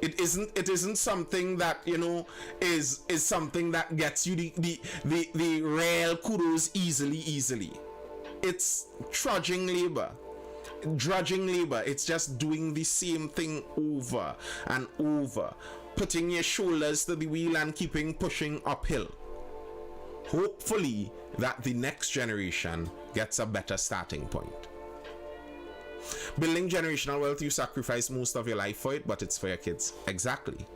It isn't something that, you know, is something that gets you the real kudos easily. It's drudging labor. It's just doing the same thing over and over, putting your shoulders to the wheel and pushing uphill. Hopefully that the next generation gets a better starting point. Building generational wealth, you sacrifice most of your life for it, but it's for your kids. Exactly.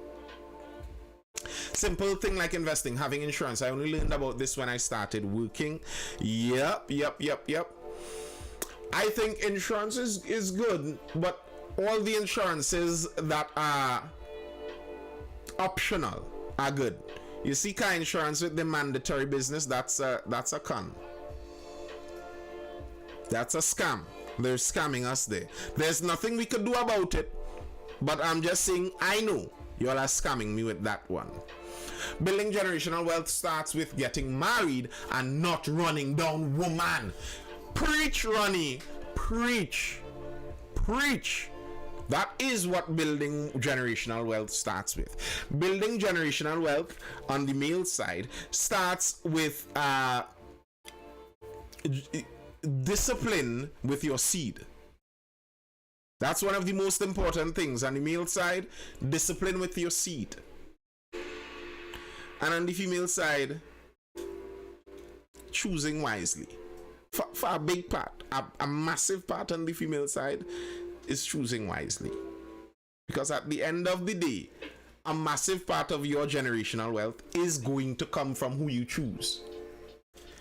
Simple thing like investing, having insurance. I only learned about this when I started working. Yep. I think insurance is good, but all the insurances that are optional are good. You see, car insurance with the mandatory business, that's a con. That's a scam. They're scamming us there. There's nothing we could do about it, but I'm just saying, I know y'all are scamming me with that one. Building generational wealth starts with getting married and not running down woman. Preach, Ronnie. Preach. That is what building generational wealth starts with. Building generational wealth on the male side starts with discipline with your seed. That's one of the most important things. On the male side, discipline with your seed. And on the female side, choosing wisely. For a big part, a massive part on the female side is choosing wisely. Because at the end of the day, a massive part of your generational wealth is going to come from who you choose.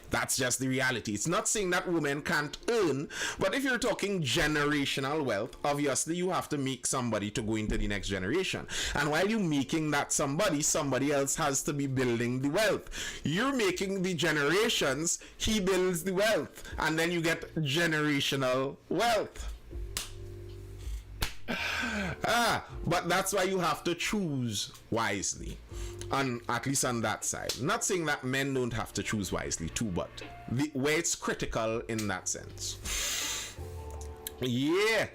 That's just the reality. It's not saying that women can't earn, but if you're talking generational wealth, obviously you have to make somebody to go into the next generation. And while you're making that somebody else has to be building the wealth. You're making the generations, he builds the wealth, and then you get generational wealth. But that's why you have to choose wisely. At least on that side. Not saying that men don't have to choose wisely too, but where it's critical in that sense. Yeah.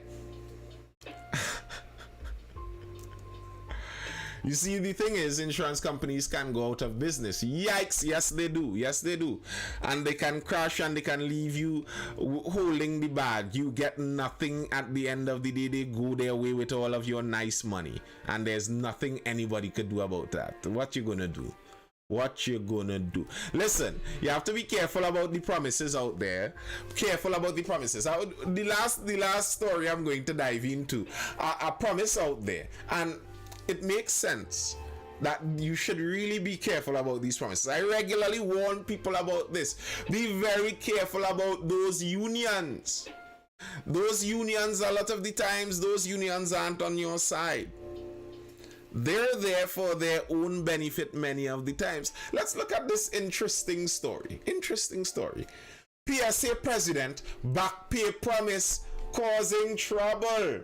You see, the thing is, insurance companies can go out of business. Yikes. Yes, they do. And they can crash and they can leave you holding the bag. You get nothing at the end of the day. They go their way with all of your nice money. And there's nothing anybody could do about that. What you gonna do? Listen, you have to be careful about the promises out there. The last story I'm going to dive into, a promise out there, and it makes sense that you should really be careful about these promises. I regularly warn people about this. Be very careful about those unions. Those unions, a lot of the times, those unions aren't on your side. They're there for their own benefit many of the times. Let's look at this interesting story. Interesting story. PSA president back pay promise causing trouble.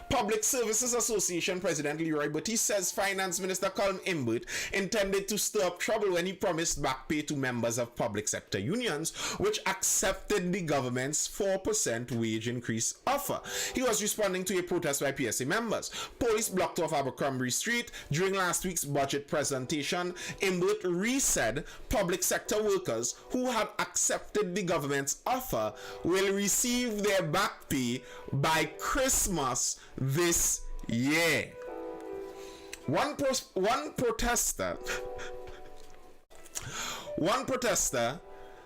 Public Services Association President Leroy Butty says Finance Minister Colm Imbert intended to stir up trouble when he promised back pay to members of public sector unions, which accepted the government's 4% wage increase offer. He was responding to a protest by PSA members. Police blocked off Abercrombie Street. During last week's budget presentation, Imbert re-said public sector workers who had accepted the government's offer will receive their back pay by Christmas this year. One protester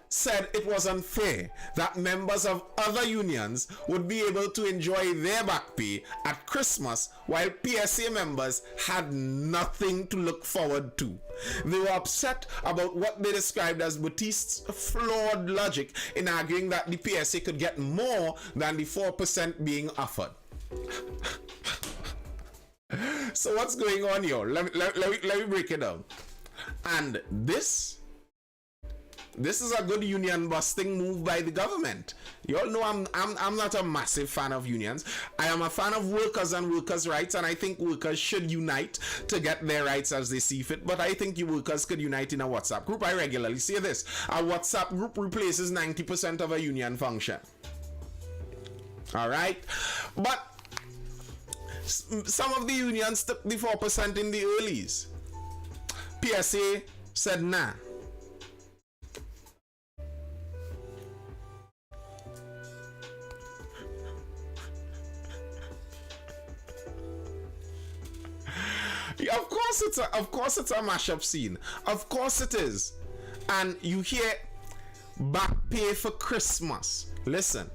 said it was unfair that members of other unions would be able to enjoy their back pay at Christmas while PSA members had nothing to look forward to. They were upset about what they described as Baptiste's flawed logic in arguing that the PSA could get more than the 4% being offered. So what's going on here? Let me break it down. And this is a good union busting move by the government. You all know I'm not a massive fan of unions. I am a fan of workers and workers' rights, and I think workers should unite to get their rights as they see fit. But I think you workers could unite in a WhatsApp group. I regularly say this: a WhatsApp group replaces 90% of a union function. All right, but some of the unions took the 4% in the earlies. PSA said nah. Yeah, of course it's a mashup scene. Of course it is. And you hear back pay for Christmas. Listen.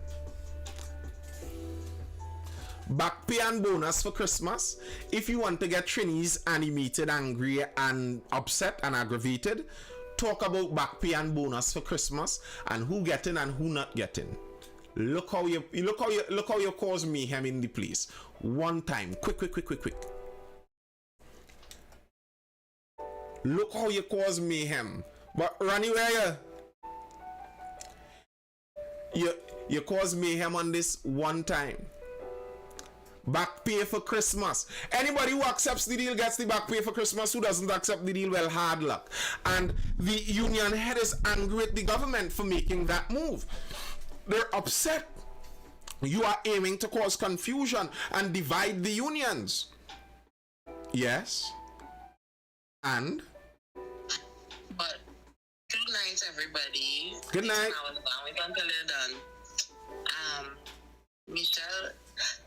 Back pay and bonus for Christmas. If you want to get Trinis animated, angry, and upset and aggravated, talk about back pay and bonus for Christmas and who getting and who not getting. Look how you cause mayhem in the place. One time, quick. Look how you cause mayhem. But Ronnie, where you cause mayhem on this one time. Back pay for Christmas. Anybody who accepts the deal gets the back pay for Christmas. Who doesn't accept the deal, well, hard luck. And the union head is angry with the government for making that move. They're upset. You are aiming to cause confusion and divide the unions. Yes. And? But good night, everybody. Good night. Wait until you're done. Michelle,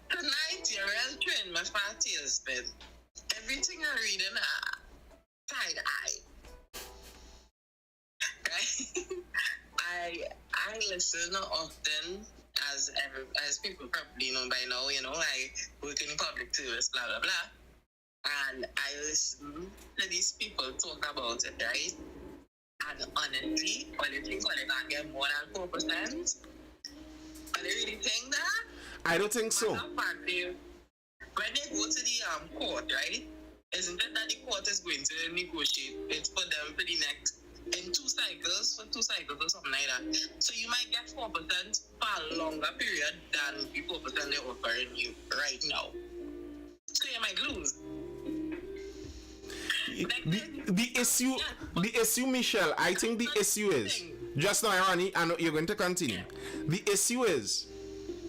tonight you're well trained, my party has been. Everything I read in side eye. Right? I listen often, as people probably know by now, you know, I work in public service, blah blah blah. And I listen to these people talk about it, right? And honestly, when you think when they can get more than 4%, are they really think that? I don't think so. When they go to the court, right? Isn't it that the court is going to negotiate it for them for the next in 2 cycles or something like that? So you might get 4% for a longer period than the 4% they're offering you right now. So you might lose. The issue, Michelle, I think the issue is, just now, Ronnie, and you're going to continue. The issue is,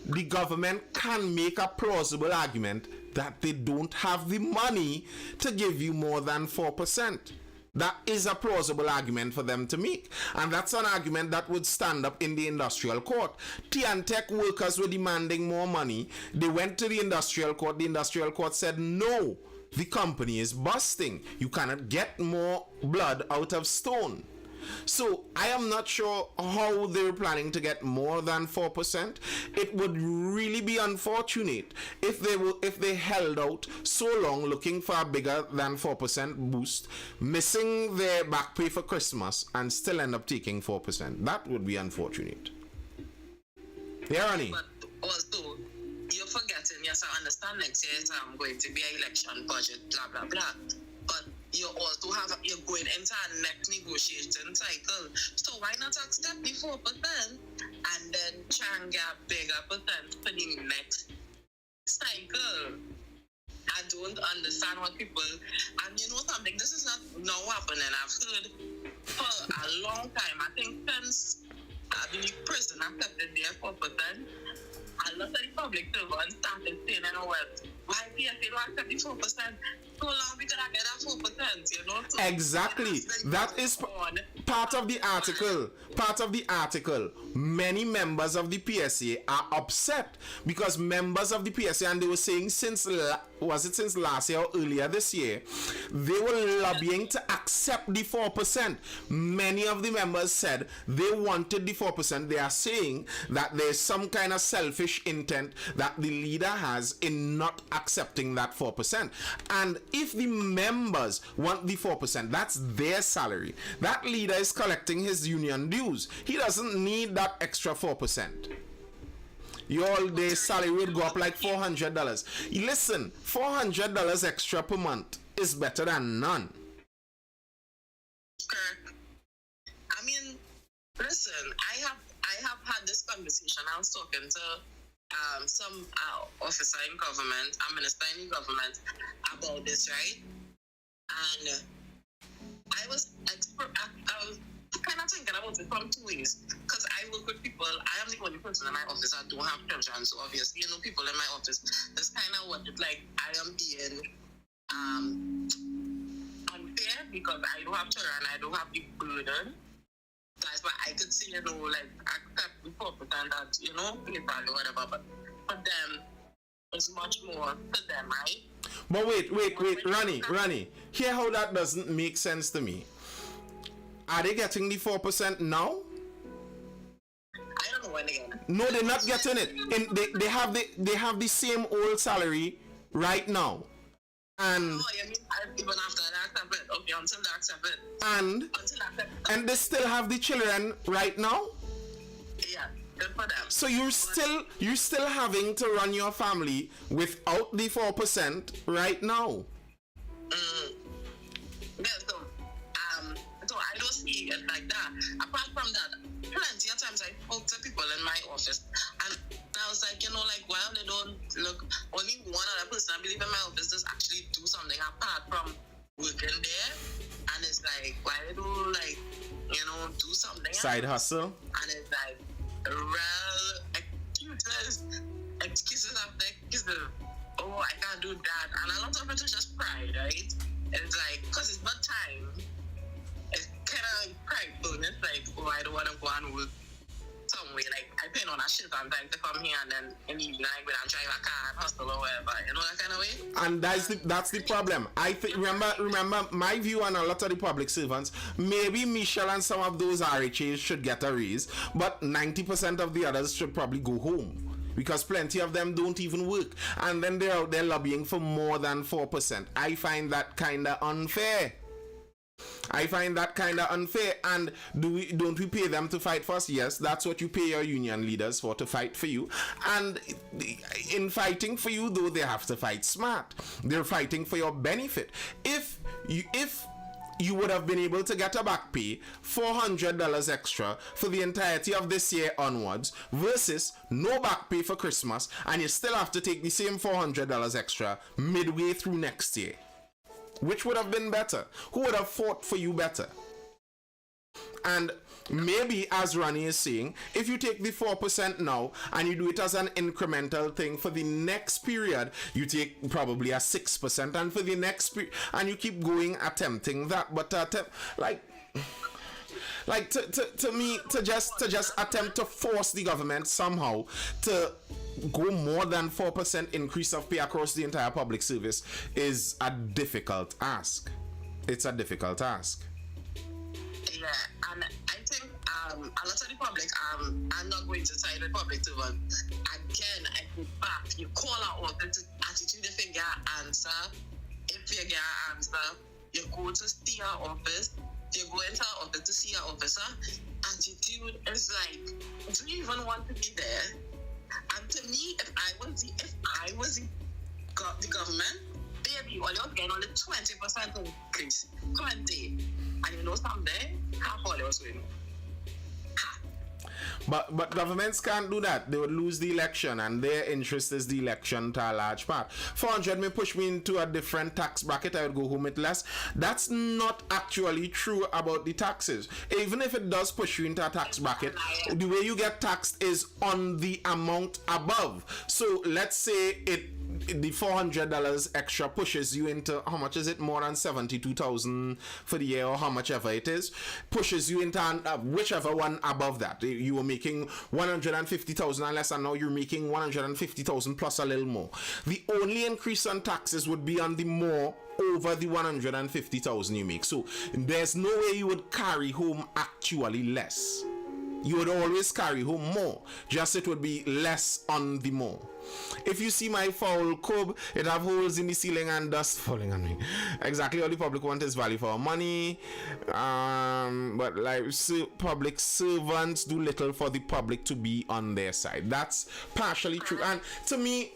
the government can make a plausible argument that they don't have the money to give you more than 4%. That is a plausible argument for them to make. And that's an argument that would stand up in the industrial court. Tea and tech workers were demanding more money. They went to the industrial court. The industrial court said, no, the company is busting. You cannot get more blood out of stone. So I am not sure how they're planning to get more than 4%. It would really be unfortunate if they held out so long looking for a bigger than 4% boost, missing their back pay for Christmas and still end up taking 4%. That would be unfortunate. Yeah, Ronnie. also, you're forgetting, yes, I understand next year is going to be an election budget, blah, blah, blah. But you also you're going into a next negotiation cycle. So why not accept the 4% and then try and get a bigger percent for the next cycle? I don't understand what people, and you know something, this is not now happening. I've heard for a long time, I think since the prison accepted their 4%, a lot of the public servants started saying, you know what, why PSA don't accept the 4%? So long we could get that 4%, you know? So exactly. That is part of the article. Part of the article. Many members of the PSA are upset because members of the PSA, and they were saying since last year or earlier this year, they were lobbying to accept the 4%. Many of the members said they wanted the 4%. They are saying that there's some kind of selfish intent that the leader has in not accepting that 4%. And if the members want the 4%, that's their salary. That leader is collecting his union dues. He doesn't need that extra 4%. Your day salary would go up like $400. Listen, $400 extra per month is better than none. Correct. I mean, listen, I have had this conversation. I was talking to some officer in government, a minister in government about this, right? And I was kind of thinking about it from 2 ways, because I work with people. I am the only person in my office that don't have children, so obviously, you know, people in my office, that's kind of what it's like. I am being unfair because I don't have children, I don't have the burden. That's why I could see, you know, like, accept the 4% that, you know, PayPal or whatever, but for them, it's much more to them, right? But wait, Ronnie, hear how that doesn't make sense to me. Are they getting the 4% now? I don't know when they get it. No, they're not getting it. They have the same old salary right now. And oh, you mean even after they accept it? Okay, until they accept it. And they still have the children right now? Yeah, good for them. So you're still having to run your family without the 4% right now. Yeah, so I don't see it like that. Apart from that, plenty of times I spoke to people in my office, and I was like, you know, like, why they don't look, only one other person I believe in my office does actually do something apart from working there, and it's like, why they don't, like, you know, do something side hustle? And it's like, real excuses after excuses. Oh, I can't do that. And a lot of it is just pride, right? It's like, because it's not time. It's kind of prideful. It's like, oh, I don't want to go and work somewhere. Like, I pay on a shit on time to come here, and then in the evening I go and drive a car and hustle or whatever. You know, that kind of way? And that's the problem. I think, remember my view on a lot of the public servants, maybe Michelle and some of those RHAs should get a raise, but 90% of the others should probably go home. Because plenty of them don't even work. And then they're out there lobbying for more than 4%. I find that kind of unfair. And don't we pay them to fight for us? Yes, that's what you pay your union leaders for, to fight for you. And in fighting for you, though, they have to fight smart. They're fighting for your benefit. If you would have been able to get a back pay, $400 extra for the entirety of this year onwards, versus no back pay for Christmas, and you still have to take the same $400 extra midway through next year. Which would have been better? Who would have fought for you better? And maybe, as Ronnie is saying, if you take the 4% now and you do it as an incremental thing, for the next period you take probably a 6%, and for the next period, and you keep going attempting that. But to me, to just attempt to force the government somehow to go more than 4% increase of pay across the entire public service is a difficult ask. It's a difficult ask. Yeah, and I think a lot of the public, I'm not going to side with public too, but again, I go back. You call out attitude if you get an answer. If you get an answer, you go to see your office. You go into our office to see your officer. Attitude is like, do you even want to be there? And to me, if I was the government, baby, all you're getting only 20% increase. 20. And you know someday, half all was winning. But governments can't do that. They would lose the election, and their interest is the election to a large part. 400 may push me into a different tax bracket. I would go home with less. That's not actually true about the taxes. Even if it does push you into a tax bracket, the way you get taxed is on the amount above. So let's say the $400 extra pushes you into, how much is it, more than 72,000 for the year, or how much ever it is, pushes you into whichever one above that. You were making 150,000 and less, and now you're making 150,000 plus a little more. The only increase on taxes would be on the more over the 150,000 you make. So there's no way you would carry home actually less. You would always carry home more, just it would be less on the more. If you see my foul cube, it have holes in the ceiling and dust falling on me. Exactly all the public want is value for our money. But like public servants do little for the public to be on their side. That's partially true. And to me,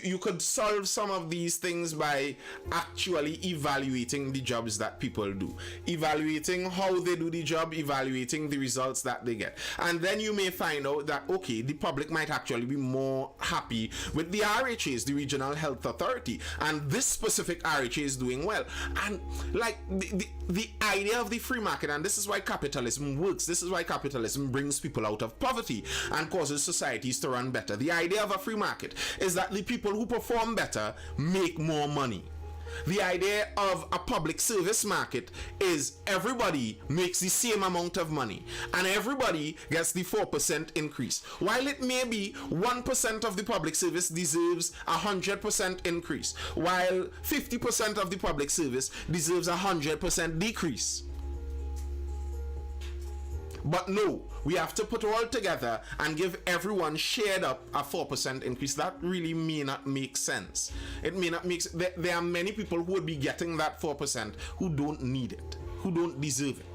you could solve some of these things by actually evaluating the jobs that people do, evaluating how they do the job, evaluating the results that they get, and then you may find out that okay, the public might actually be more happy with the RHAs, the Regional Health Authority, and this specific RHA is doing well. And like the idea of the free market, and this is why capitalism works, this is why capitalism brings people out of poverty and causes societies to run better. The idea of a free market is that the people who perform better make more money. The idea of a public service market is everybody makes the same amount of money and everybody gets the 4% increase. While it may be 1% of the public service deserves 100% increase, while 50% of the public service deserves 100% decrease. But no, we have to put it all together and give everyone shared up a 4% increase. That really may not make sense. It may not make sense. There are many people who would be getting that 4% who don't need it, who don't deserve it.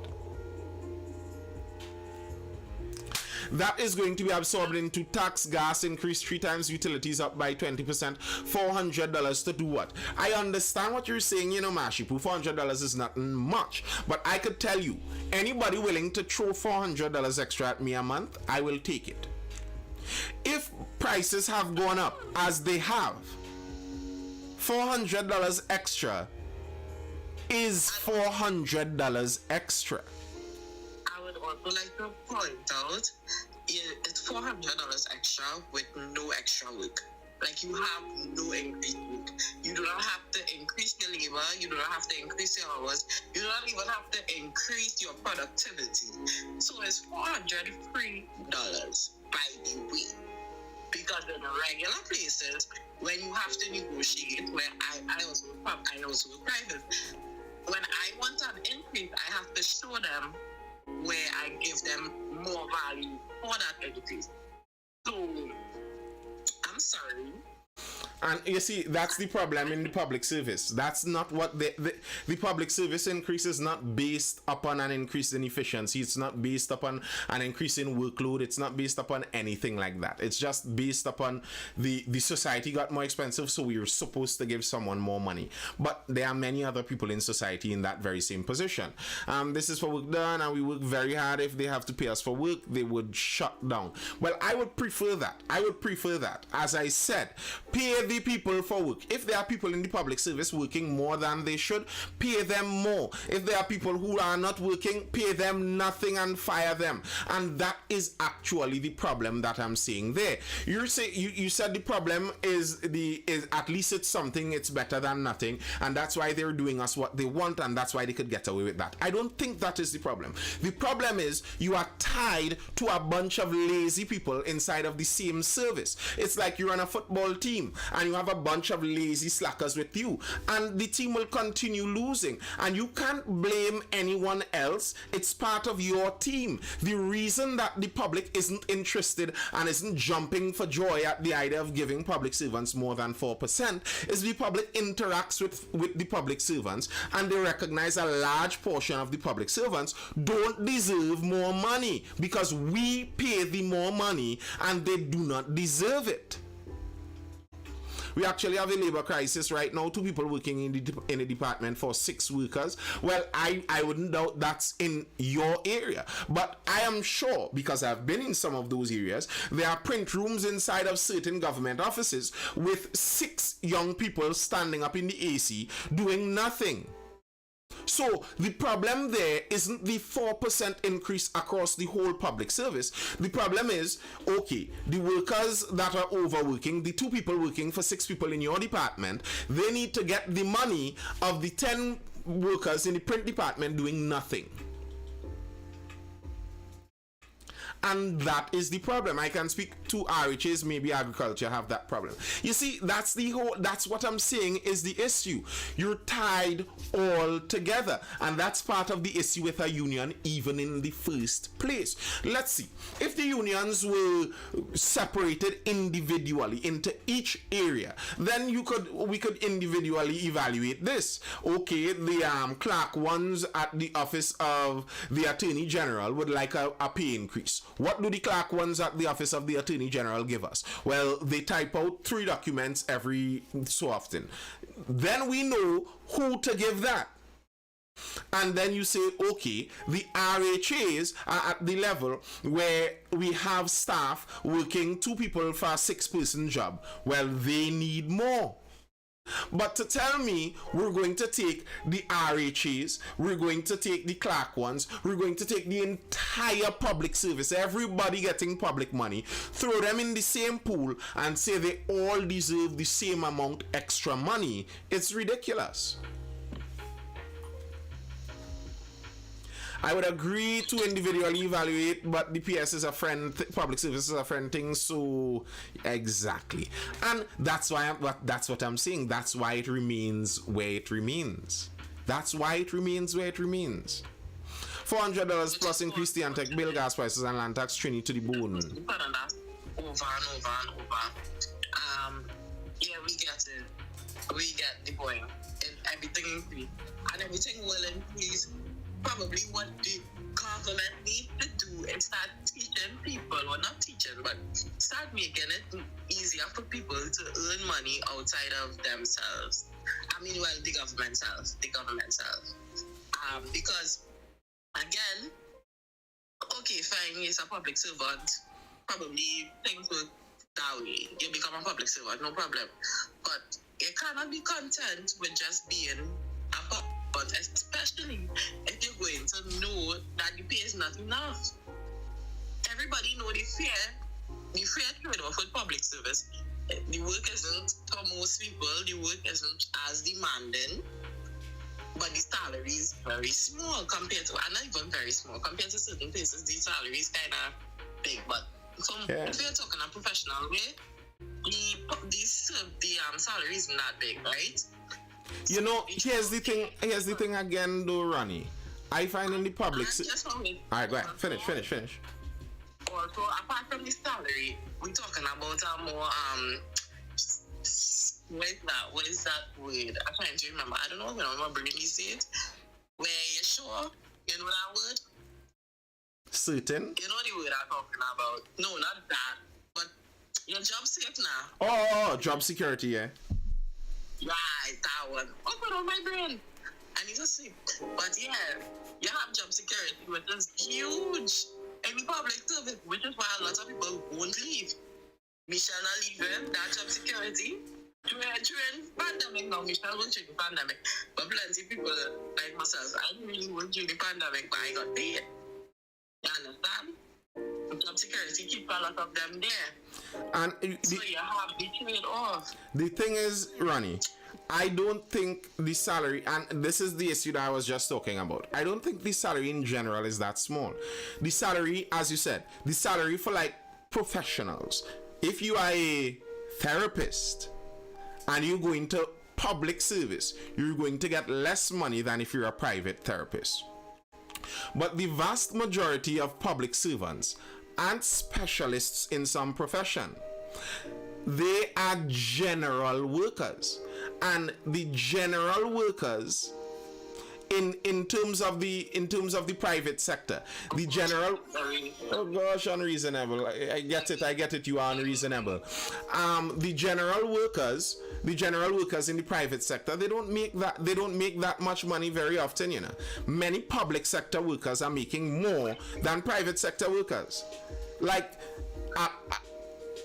That is going to be absorbed into tax, gas increase 3 times, utilities up by 20%, $400 to do what? I understand what you're saying, Mashipu, $400 is not much, but I could tell you, anybody willing to throw $400 extra at me a month, I will take it. If prices have gone up, as they have, $400 extra is $400 extra. Also like to point out, it's $400 extra with no extra work. Like you have no increased work. You do not have to increase your labor. You do not have to increase your hours. You do not even have to increase your productivity. So it's $400 free dollars, by the way. Because in the regular places, when you have to negotiate, where I also work private, when I want an increase, I have to show them where I give them more value for that increase. So, I'm sorry. And you see, that's the problem in the public service. That's not what the public service increase is not based upon an increase in efficiency. It's not based upon an increase in workload. It's not based upon anything like that. It's just based upon the society got more expensive, so we were supposed to give someone more money. But there are many other people in society in that very same position. This is for work done, and we work very hard. If they have to pay us for work, they would shut down. Well, I would prefer that. As I said, pay the people for work. If there are people in the public service working more than they should, pay them more. If there are people who are not working, pay them nothing and fire them. And that is actually the problem that I'm seeing there. You said the problem is at least it's something, it's better than nothing, and that's why they're doing us what they want, and that's why they could get away with that. I don't think that is the problem. The problem is you are tied to a bunch of lazy people inside of the same service. It's like you're on a football team and you have a bunch of lazy slackers with you, and the team will continue losing. And you can't blame anyone else. It's part of your team. The reason that the public isn't interested and isn't jumping for joy at the idea of giving public servants more than 4% is the public interacts with the public servants, and they recognize a large portion of the public servants don't deserve more money because we pay them more money and they do not deserve it. We actually have a labor crisis right now. 2 people working in a department for 6 workers. Well, I wouldn't doubt that's in your area, but I am sure, because I've been in some of those areas, there are print rooms inside of certain government offices with 6 young people standing up in the AC doing nothing. So the problem there isn't the 4% increase across the whole public service. The problem is, okay, the workers that are overworking, the 2 people working for 6 people in your department, they need to get the money of the 10 workers in the print department doing nothing. And that is the problem. I can speak to RHAs, maybe agriculture have that problem. You see, that's what I'm saying is the issue. You're tied all together, and that's part of the issue with a union even in the first place. Let's see. If the unions were separated individually into each area, then we could individually evaluate this. Okay, the clerk ones at the office of the Attorney General would like a pay increase. What do the clerk ones at the office of the Attorney General give us? Well, they type out 3 documents every so often. Then we know who to give that. And then you say, okay, the RHAs are at the level where we have staff working 2 people for a 6-person job. Well, they need more. But to tell me we're going to take the RHAs, we're going to take the clerk ones, we're going to take the entire public service, everybody getting public money, throw them in the same pool and say they all deserve the same amount extra money, it's ridiculous. I would agree to individually evaluate, but the PS is a friend, public service is a friend thing, so exactly. And that's why that's what I'm saying. That's why it remains where it remains. That's why it remains where it remains. $400 plus increase the Antec bill, gas prices, and land tax, Trini to the bone. Over and over. Yeah, we get it. We get the point. And everything will increase. Probably what the government needs to do is start teaching people, or not teaching, but start making it easier for people to earn money outside of themselves. I mean, well, the government self. Because, again, okay, fine, you're a public servant. Probably things work that way. You become a public servant, no problem. But you cannot be content with just being a public. But especially if you're going to know that the pay is not enough. Everybody know the fair trade-off with public service. The work isn't, for most people, the work isn't as demanding, but the salary is very small compared to, and not even very small, compared to certain places, the salary is kind of big. But if you're talking a professional way, the salary isn't that big, right? You know, here's the thing again though, Ronnie. I find in the public... Alright, go ahead. Finish. Also, apart from the salary, we're talking about a more, what is that word? I'm trying to remember. I don't know when I'm bringing you see it. Where you're sure? You know that word? Certain? You know the word I'm talking about. No, not that. But your job safe now. Oh, job security, yeah. Right, that one. Open on my brain. I need to sleep. But yeah, you have job security, which is huge in the public service, which is why a lot of people won't leave. Michelle not leaving that job security. During pandemic, now Michelle went through the pandemic. But plenty of people like myself, I didn't really went through the pandemic, but I got paid. You understand? Job security keep a lot of them there. And so you have the trade off. The thing is, Ronnie, I don't think the salary, and this is the issue that I was just talking about, I don't think the salary in general is that small. The salary, as you said, the salary for like professionals, if you are a therapist, and you go into public service, you're going to get less money than if you're a private therapist. But the vast majority of public servants aren't specialists in some profession. They are general workers. And the general workers in terms of the private sector, the general, oh gosh, unreasonable. I get it, you are unreasonable. The general workers in the private sector, they don't make that much money very often, you know. Many public sector workers are making more than private sector workers. Like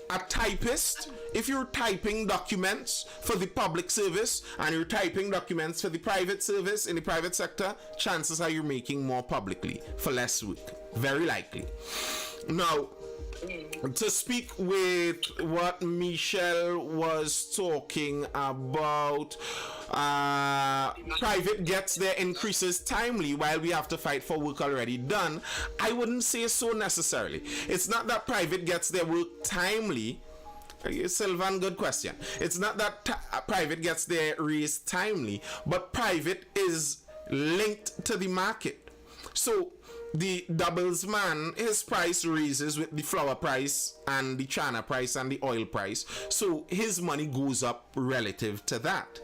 a typist, if you're typing documents for the public service and you're typing documents for the private service in the private sector, chances are you're making more publicly for less work. Very likely. Now, to speak with what Michelle was talking about, private gets their increases timely while we have to fight for work already done. I wouldn't say so necessarily. It's not that private gets their work timely. Sylvan, good question. It's not that private gets their raise timely, but private is linked to the market. So the doubles man, his price raises with the flour price and the chana price and the oil price, so his money goes up relative to that.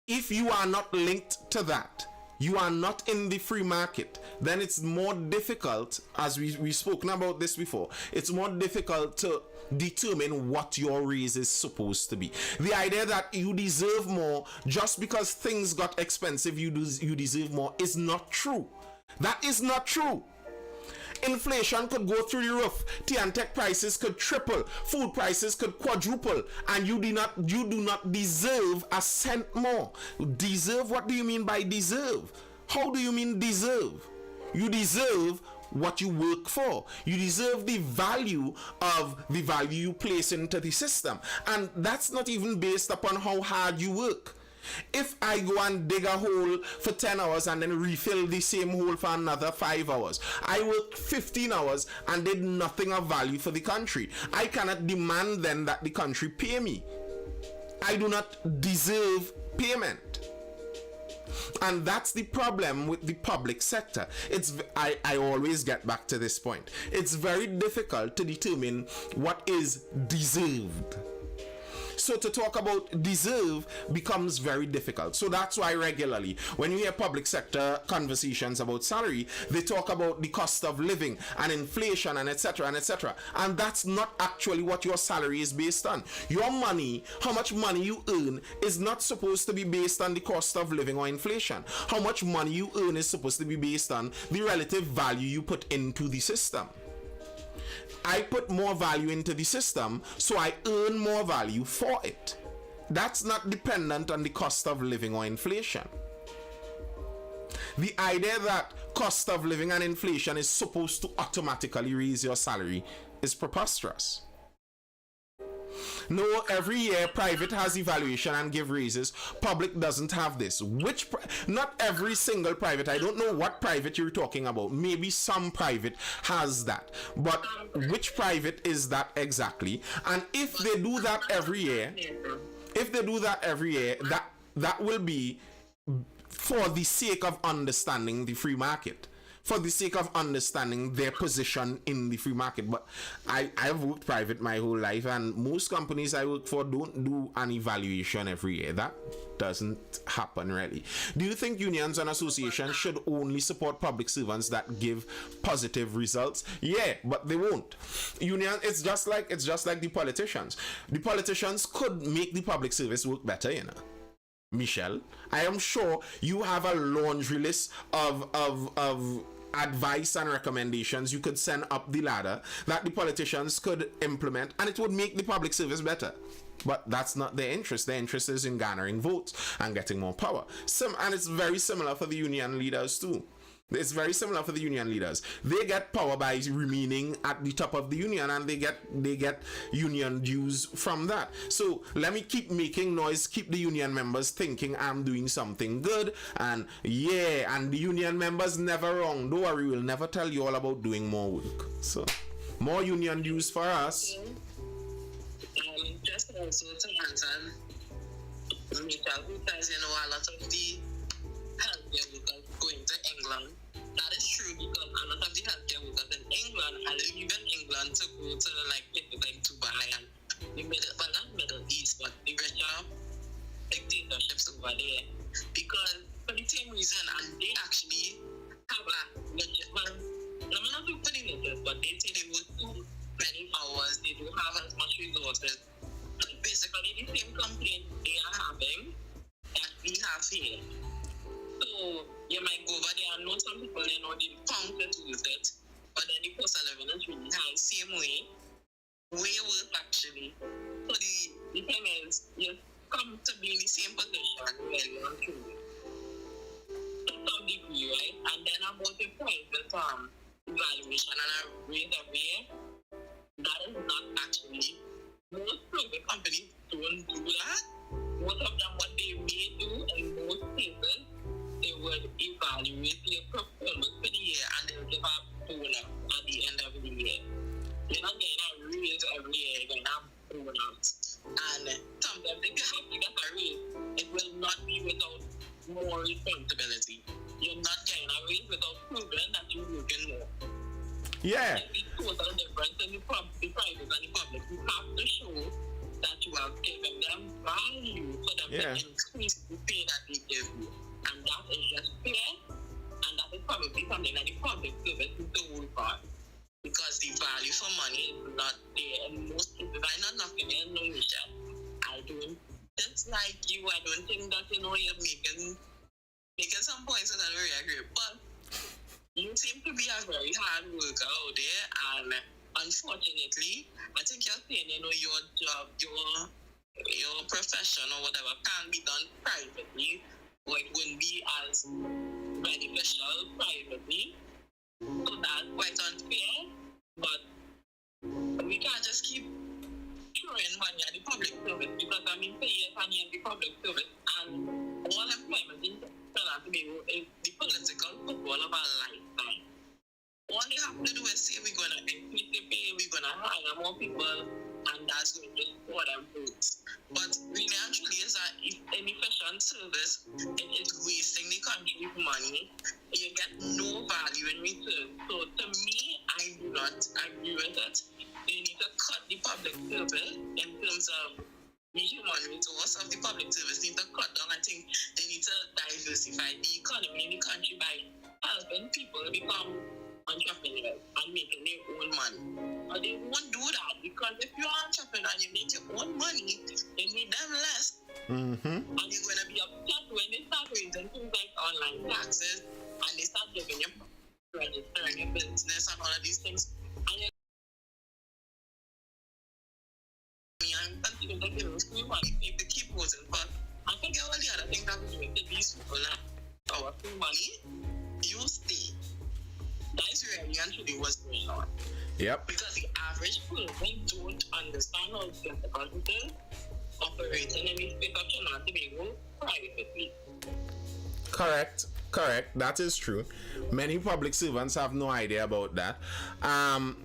If you are not linked to that, you are not in the free market, then it's more difficult, as we've spoken about this before, it's more difficult to determine what your raise is supposed to be. The idea that you deserve more just because things got expensive, you deserve more, is not true. That is not true. Inflation could go through the roof. Tea and tech prices could triple. Food prices could quadruple. And you do not deserve a cent more. Deserve? What do you mean by deserve? How do you mean deserve? You deserve what you work for. You deserve the value you place into the system. And that's not even based upon how hard you work. If I go and dig a hole for 10 hours and then refill the same hole for another 5 hours, I worked 15 hours and did nothing of value for the country. I cannot demand then that the country pay me. I do not deserve payment. And that's the problem with the public sector. I always get back to this point. It's very difficult to determine what is deserved. So to talk about deserve becomes very difficult. So that's why regularly when you hear public sector conversations about salary, they talk about the cost of living and inflation and etc. and etc. And that's not actually what your salary is based on. Your money, how much money you earn, is not supposed to be based on the cost of living or inflation. How much money you earn is supposed to be based on the relative value you put into the system. I put more value into the system, so I earn more value for it. That's not dependent on the cost of living or inflation. The idea that cost of living and inflation is supposed to automatically raise your salary is preposterous. No, every year private has evaluation and give raises. Public doesn't have this. Not every single private. I don't know what private you're talking about. Maybe some private has that. But which private is that exactly? And if they do that every year, that will be for the sake of understanding the free market. For the sake of understanding their position in the free market. But I've worked private my whole life, and most companies I work for don't do an evaluation every year. That doesn't happen really. Do you think unions and associations should only support public servants that give positive results? Yeah, but they won't. It's just like the politicians. The politicians could make the public service work better, you know. Michelle, I am sure you have a laundry list of advice and recommendations you could send up the ladder that the politicians could implement, and it would make the public service better. But that's not their interest. Their interest is in garnering votes and getting more power. And it's very similar for the union leaders too. It's very similar for the union leaders. They get power by remaining at the top of the union, and they get union dues from that. So let me keep making noise, keep the union members thinking I'm doing something good, and the union members never wrong. Don't worry, we'll never tell you all about doing more work. So more union dues for us. Just also to answer Michelle, because a lot of the healthcare workers going to England. That is true because a lot of the healthcare workers in England and even England to go to like places like Dubai and the Middle East, but the richer dictatorships over there. Because for the same reason, and they actually have a legit, well, I'm not putting it, but they say they work too many hours, they don't have as much resources. So basically the same complaint they are having that we have here. So you might go over there and know some people, they pound to use it, but then the cost of living is really high. Same way worse actually. So the thing is, you come to be in the same position where you are truly. To some degree, right? And then about the private evaluation and a raise every year, that is not actually, most private companies don't do that. Most of them, what they may do in most cases, they would evaluate your performance for the year and they'll give a bonus at the end of the year. You're not getting a raise every year, you're going to have bonus. And sometimes if you have to get a raise, it will not be without more responsibility. You're not getting a raise without proving that you're working more. Yeah. It's the total difference in the private and the public. You have to show that you are giving them value for them to increase the pay that they give you. And that is just fair, and that is probably something that the public service is to work on. Because the value for money is not there. And most people, I know nothing else, no Michelle. I don't dislike you. I don't think that, you're making some points that I very agree. But you seem to be a very hard worker out there, and unfortunately, I think you're saying, your job, your profession or whatever can be done privately, or it wouldn't be as beneficial privately. So that's quite unfair, but we can't just keep throwing money at the public service, because for years and years the public service and all employment in South Africa is the political football of our lifetime. All they have to do is say we're going to increase the pay, we're going to hire more people, and that's going to support them votes. But really and truly is an inefficient service. It is wasting the country's money. You get no value in return. So to me, I do not agree with it. They need to cut the public service in terms of the human resource of the public service. They need to cut down. I think they need to diversify the economy in the country by helping people become entrepreneurs and making their own money. But they won't do that, because if you're an entrepreneur and you make your own money, you need them less. Mm-hmm. And you're going to be upset when they start raising things like online taxes and they start giving you registering your business and all of these things. And you're considering giving free money for you to keep using. But I think all the other things that we do to these people, our free money, you stay. That is really and truly what's going on. Yep. Because the average person don't understand how the businesses operating in the space of Trinidad and Tobago privately. Correct. That is true. Many public servants have no idea about that. And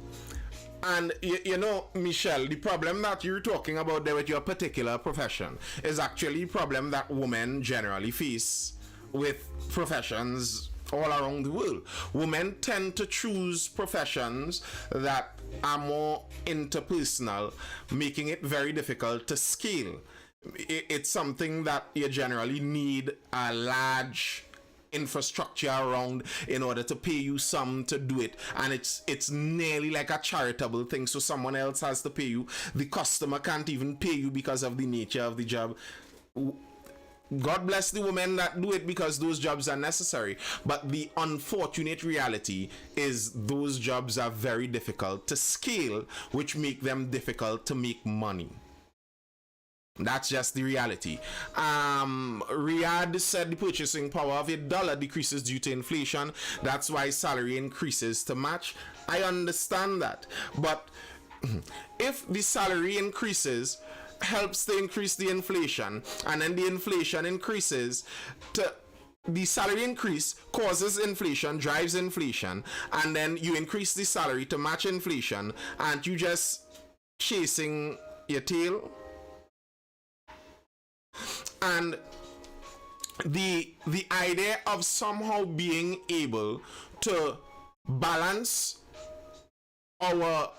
Michelle, the problem that you're talking about there with your particular profession is actually a problem that women generally face with professions all around the world. Women tend to choose professions that are more interpersonal, making it very difficult to scale. It's something that you generally need a large infrastructure around in order to pay you some to do it, and it's nearly like a charitable thing, so someone else has to pay you. The customer can't even pay you because of the nature of the job. God bless the women that do it, because those jobs are necessary. But the unfortunate reality is those jobs are very difficult to scale, which make them difficult to make money. That's just the reality. Riyadh said the purchasing power of $1 decreases due to inflation. That's why salary increases to match. I understand that. But if the salary increases helps to increase the inflation, and then the inflation increases to the salary increase causes inflation, drives inflation, and then you increase the salary to match inflation, and you just chasing your tail. And the idea of somehow being able to balance our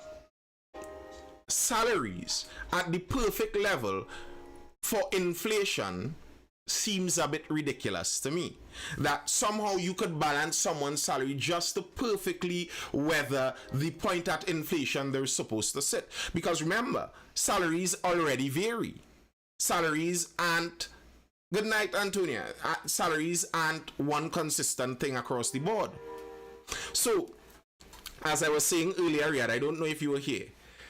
salaries at the perfect level for inflation seems a bit ridiculous to me. That somehow you could balance someone's salary just to perfectly weather the point at inflation they're supposed to sit. Because remember, salaries already vary. Salaries aren't, good night, Antonia. Salaries aren't one consistent thing across the board. So, as I was saying earlier, Riyadh, I don't know if you were here.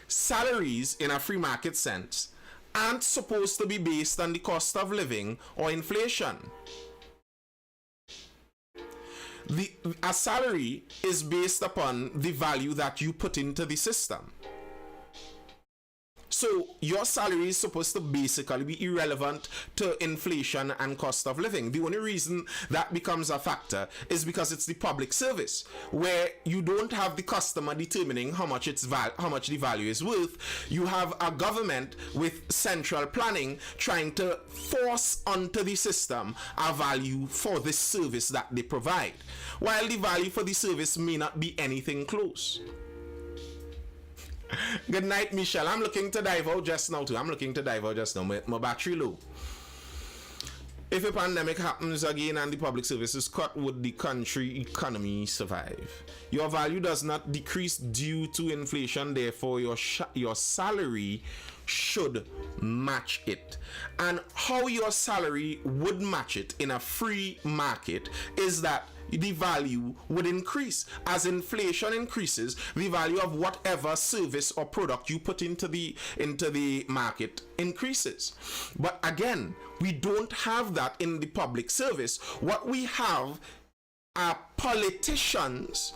Salaries in a free market sense aren't supposed to be based on the cost of living or inflation. A salary is based upon the value that you put into the system. So your salary is supposed to basically be irrelevant to inflation and cost of living. The only reason that becomes a factor is because it's the public service, where you don't have the customer determining how much the value is worth. You have a government with central planning trying to force onto the system a value for the service that they provide, while the value for the service may not be anything close. Good night, Michelle. I'm looking to dive out just now too. My battery low. If a pandemic happens again and the public service is cut, would the country economy survive? Your value does not decrease due to inflation, therefore your salary should match it. And how your salary would match it in a free market is that the value would increase. As inflation increases, the value of whatever service or product you put into the market increases. But again, we don't have that in the public service. What we have are politicians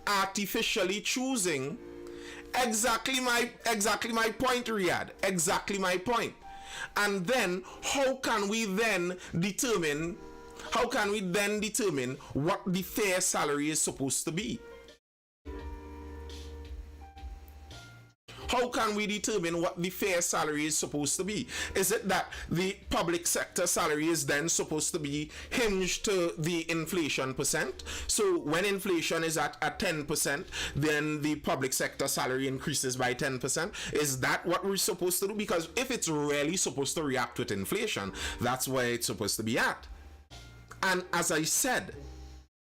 artificially choosing exactly my point, Riyadh. Exactly my point. And then how can we then determine what the fair salary is supposed to be? How can we determine what the fair salary is supposed to be? Is it that the public sector salary is then supposed to be hinged to the inflation percent? So when inflation is at 10%, then the public sector salary increases by 10%. Is that what we're supposed to do? Because if it's really supposed to react with inflation, that's where it's supposed to be at. And as I said,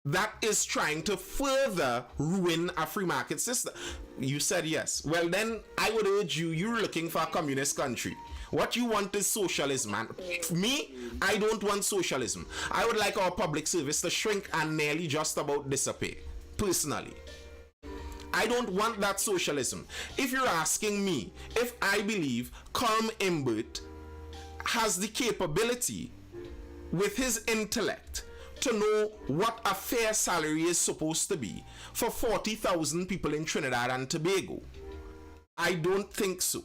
that is trying to further ruin a free market system. You said yes. Well, then I would urge you're looking for a communist country. What you want is socialism, man. Me, I don't want socialism. I would like our public service to shrink and nearly just about disappear, personally. I don't want that socialism. If you're asking me if I believe Colm Imbert has the capability with his intellect to know what a fair salary is supposed to be for 40,000 people in Trinidad and Tobago, I don't think so.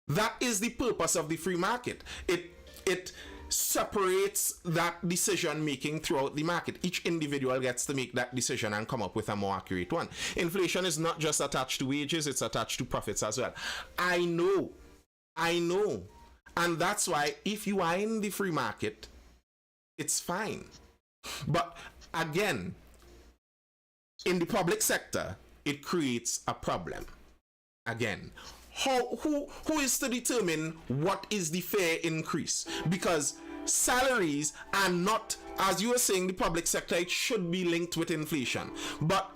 That is the purpose of the free market. It separates that decision making throughout the market. Each individual gets to make that decision and come up with a more accurate one. Inflation is not just attached to wages, it's attached to profits as well. I know. And that's why if you are in the free market, it's fine. But again, in the public sector, it creates a problem. Again, who is to determine what is the fair increase? Because salaries are not, as you were saying, the public sector, it should be linked with inflation. But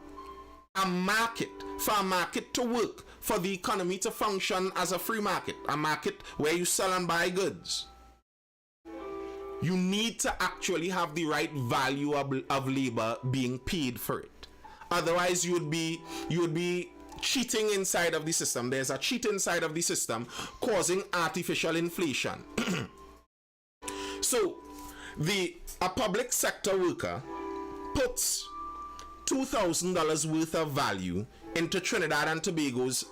for a market to work, for the economy to function as a free market, a market where you sell and buy goods, you need to actually have the right value of labor being paid for it. Otherwise, you would be cheating inside of the system. There's a cheat inside of the system causing artificial inflation. So, a public sector worker puts $2,000 worth of value into Trinidad and Tobago's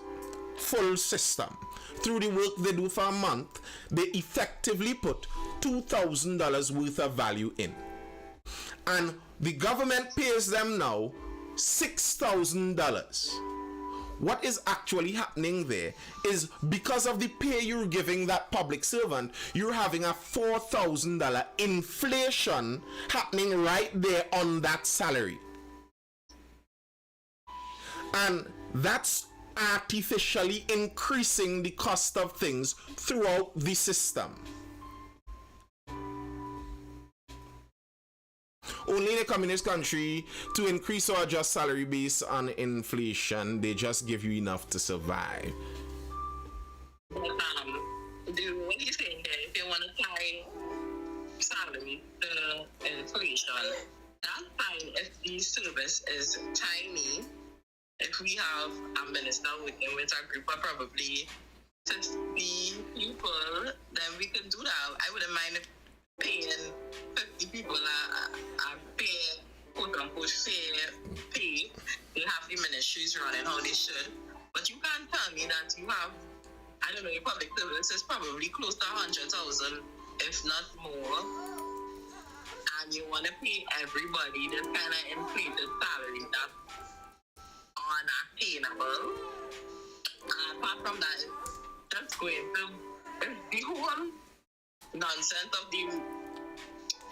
full system. Through the work they do for a month, they effectively put $2,000 worth of value in. And the government pays them now $6,000. what is actually happening there is because of the pay you're giving that public servant, you're having a $4,000 inflation happening right there on that salary. And that's artificially increasing the cost of things throughout the system. Only in a communist country, to increase or adjust salary based on inflation, they just give you enough to survive. What he's saying there, if you want to tie salary to inflation, that's fine if the service is tiny. If we have a minister working with a group of probably 50 people, then we can do that. I wouldn't mind paying 50 people a fair, quote-unquote, fair pay. They have the ministries running how they should. But you can't tell me that you have, I don't know, your public service is probably close to 100,000, if not more. And you want to pay everybody this kind of inflated salary that's unattainable. And apart from that, that's going to the whole nonsense of the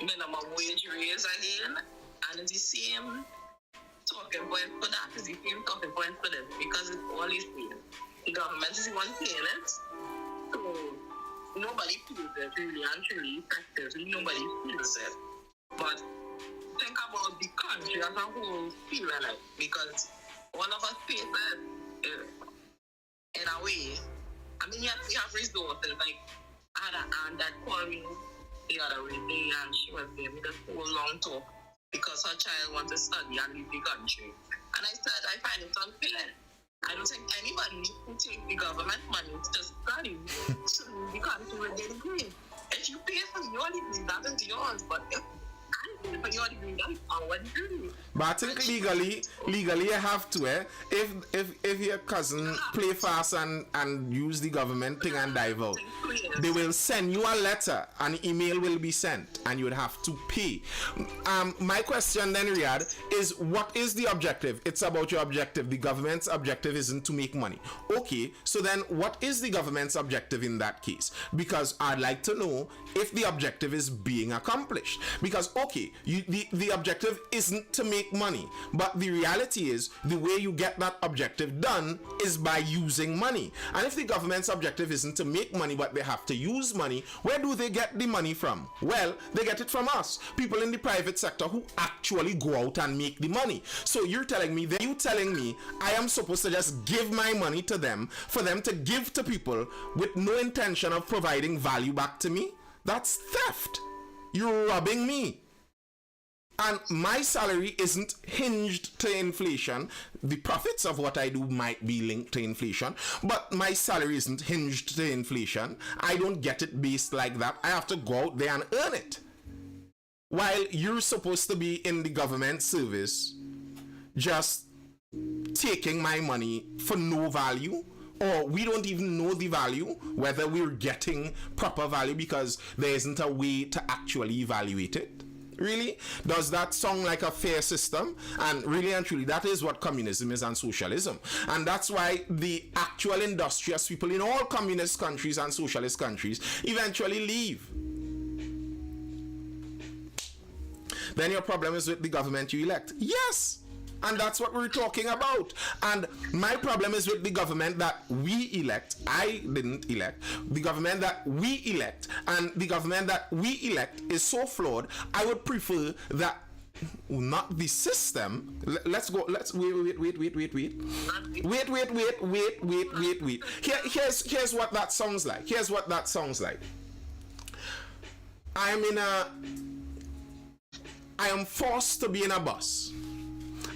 minimum wage raise again, and it's the same talking point for that, it's the same talking point for this, because it's all the same. The government is the one paying it, so nobody feels it really and truly, effectively, nobody feels it. But think about the country as a whole feeling it, because one of us pays it in a way. I mean, yes, we have resources, like I had an aunt that called me the other day, and she was giving me this whole long talk because her child wants to study and leave the country. And I said, I find it unfair. I don't think anybody who takes the government money to study should leave the country with their degree. If you pay for your degree, that is yours. But if I pay for your degree, that is our degree. But I think legally you have to, if your cousin play fast and use the government thing and dive out, they will send you a letter, an email will be sent, and you would have to pay. My question then, Riyadh, is what is the objective? It's about your objective. The government's objective isn't to make money. Okay, so then what is the government's objective in that case? Because I'd like to know if the objective is being accomplished. Because, okay, the objective isn't to make money, but the reality is the way you get that objective done is by using money. And if the government's objective isn't to make money but they have to use money, where do they get the money from? Well, they get it from us, people in the private sector who actually go out and make the money. So you're telling me I am supposed to just give my money to them for them to give to people with no intention of providing value back to me? That's theft. You're robbing me. And my salary isn't hinged to inflation. The profits of what I do might be linked to inflation, but my salary isn't hinged to inflation. I don't get it based like that. I have to go out there and earn it. While you're supposed to be in the government service, just taking my money for no value, or we don't even know the value, whether we're getting proper value because there isn't a way to actually evaluate it. Really? Does that sound like a fair system? And really and truly, that is what communism is and socialism. And that's why the actual industrious people in all communist countries and socialist countries eventually leave. Then your problem is with the government you elect. Yes! And that's what we're talking about. And my problem is with the government that we elect. I didn't elect. The government that we elect. And the government that we elect is so flawed. I would prefer that not the system. Let's go. Let's wait. Here's what that sounds like. Here's what that sounds like. I am forced to be in a bus.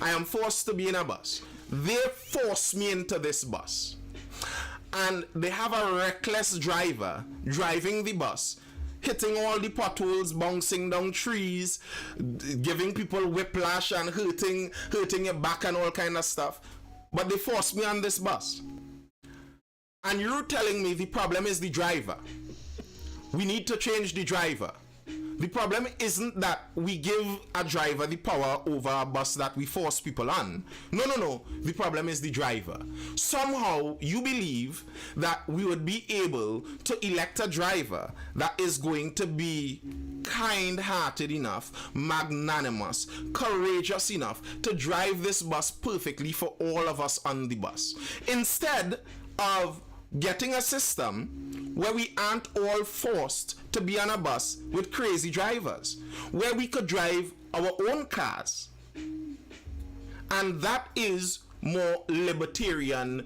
I am forced to be in a bus. They force me into this bus. And they have a reckless driver driving the bus, hitting all the potholes, bouncing down trees, giving people whiplash and hurting your back and all kind of stuff. But they force me on this bus. And you're telling me the problem is the driver. We need to change the driver. The problem isn't that we give a driver the power over a bus that we force people on. No. The problem is the driver. Somehow you believe that we would be able to elect a driver that is going to be kind-hearted enough, magnanimous, courageous enough to drive this bus perfectly for all of us on the bus. Instead of getting a system where we aren't all forced to be on a bus with crazy drivers, where we could drive our own cars. And that is more libertarian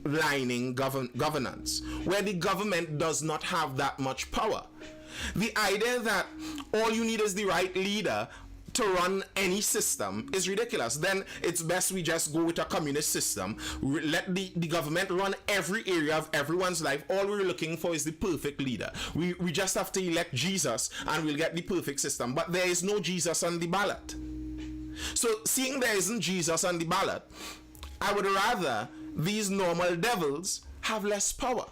lining governance, where the government does not have that much power. The idea that all you need is the right leader to run any system is ridiculous. Then it's best we just go with a communist system, let the government run every area of everyone's life. All we're looking for is the perfect leader. We just have to elect Jesus and we'll get the perfect system. But there is no Jesus on the ballot. So seeing there isn't Jesus on the ballot, I would rather these normal devils have less power.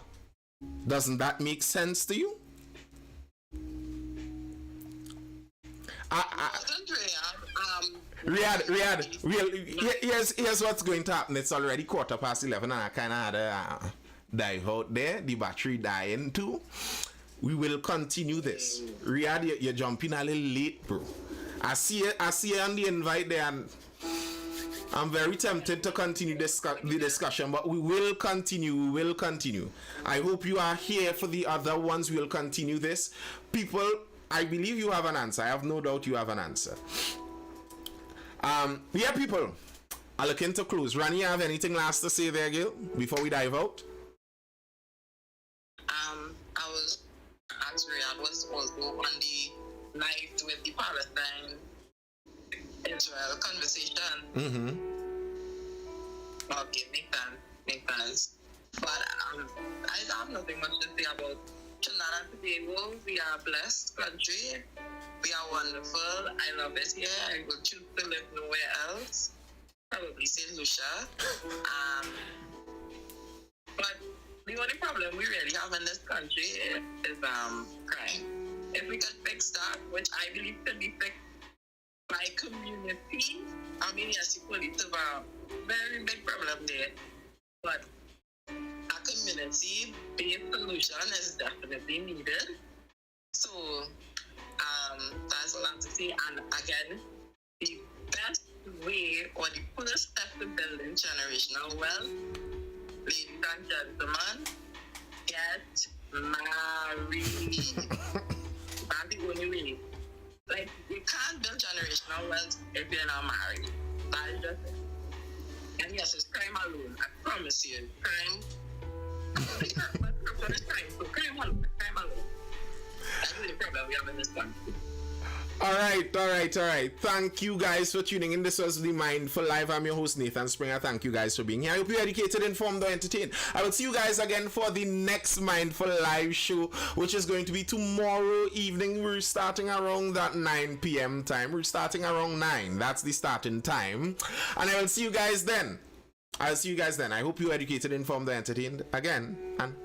Doesn't that make sense to you? Riyadh, here's what's going to happen. It's already 11:15 and I kind of had a dive out there. The battery dying too. We will continue this. Riyadh, you're jumping a little late, bro. I see you on the invite there, and I'm very tempted to continue the discussion, but we will continue. I hope you are here for the other ones. We'll continue this. People, I believe you have an answer. I have no doubt you have an answer. Yeah, people, I'm looking to close. Rani, you have anything last to say there, Gil, before we dive out? I was actually, I was also on the night with the Palestine Israel conversation. Mm-hmm. Okay, make sense. But I have nothing much to say about Trinidad and Tobago. We are a blessed country. We are wonderful. I love it here. I would choose to live nowhere else. Probably St. Lucia. But the only problem we really have in this country is crime. If we could fix that, which I believe could be fixed by community, I mean, yes, the police have a very big problem there. But a community-based solution is definitely needed. So, that's all I have to say. And again, the best way or the first step to building generational wealth, ladies and gentlemen, get married. That's the only way. Like, you can't build generational wealth if you're not married. That is just it. And yes, it's crime alone. I promise you, crime. But crime, so crime alone. That's the problem we have in this country. All right. Thank you guys for tuning in. This was the Mindful Live. I'm your host, Nathan Springer. Thank you guys for being here. I hope you're educated, informed, or entertained. I will see you guys again for the next Mindful Live show, which is going to be tomorrow evening. We're starting around that 9 p.m. time. We're starting around 9. That's the starting time. And I will see you guys then. I hope you're educated, informed, or entertained again. And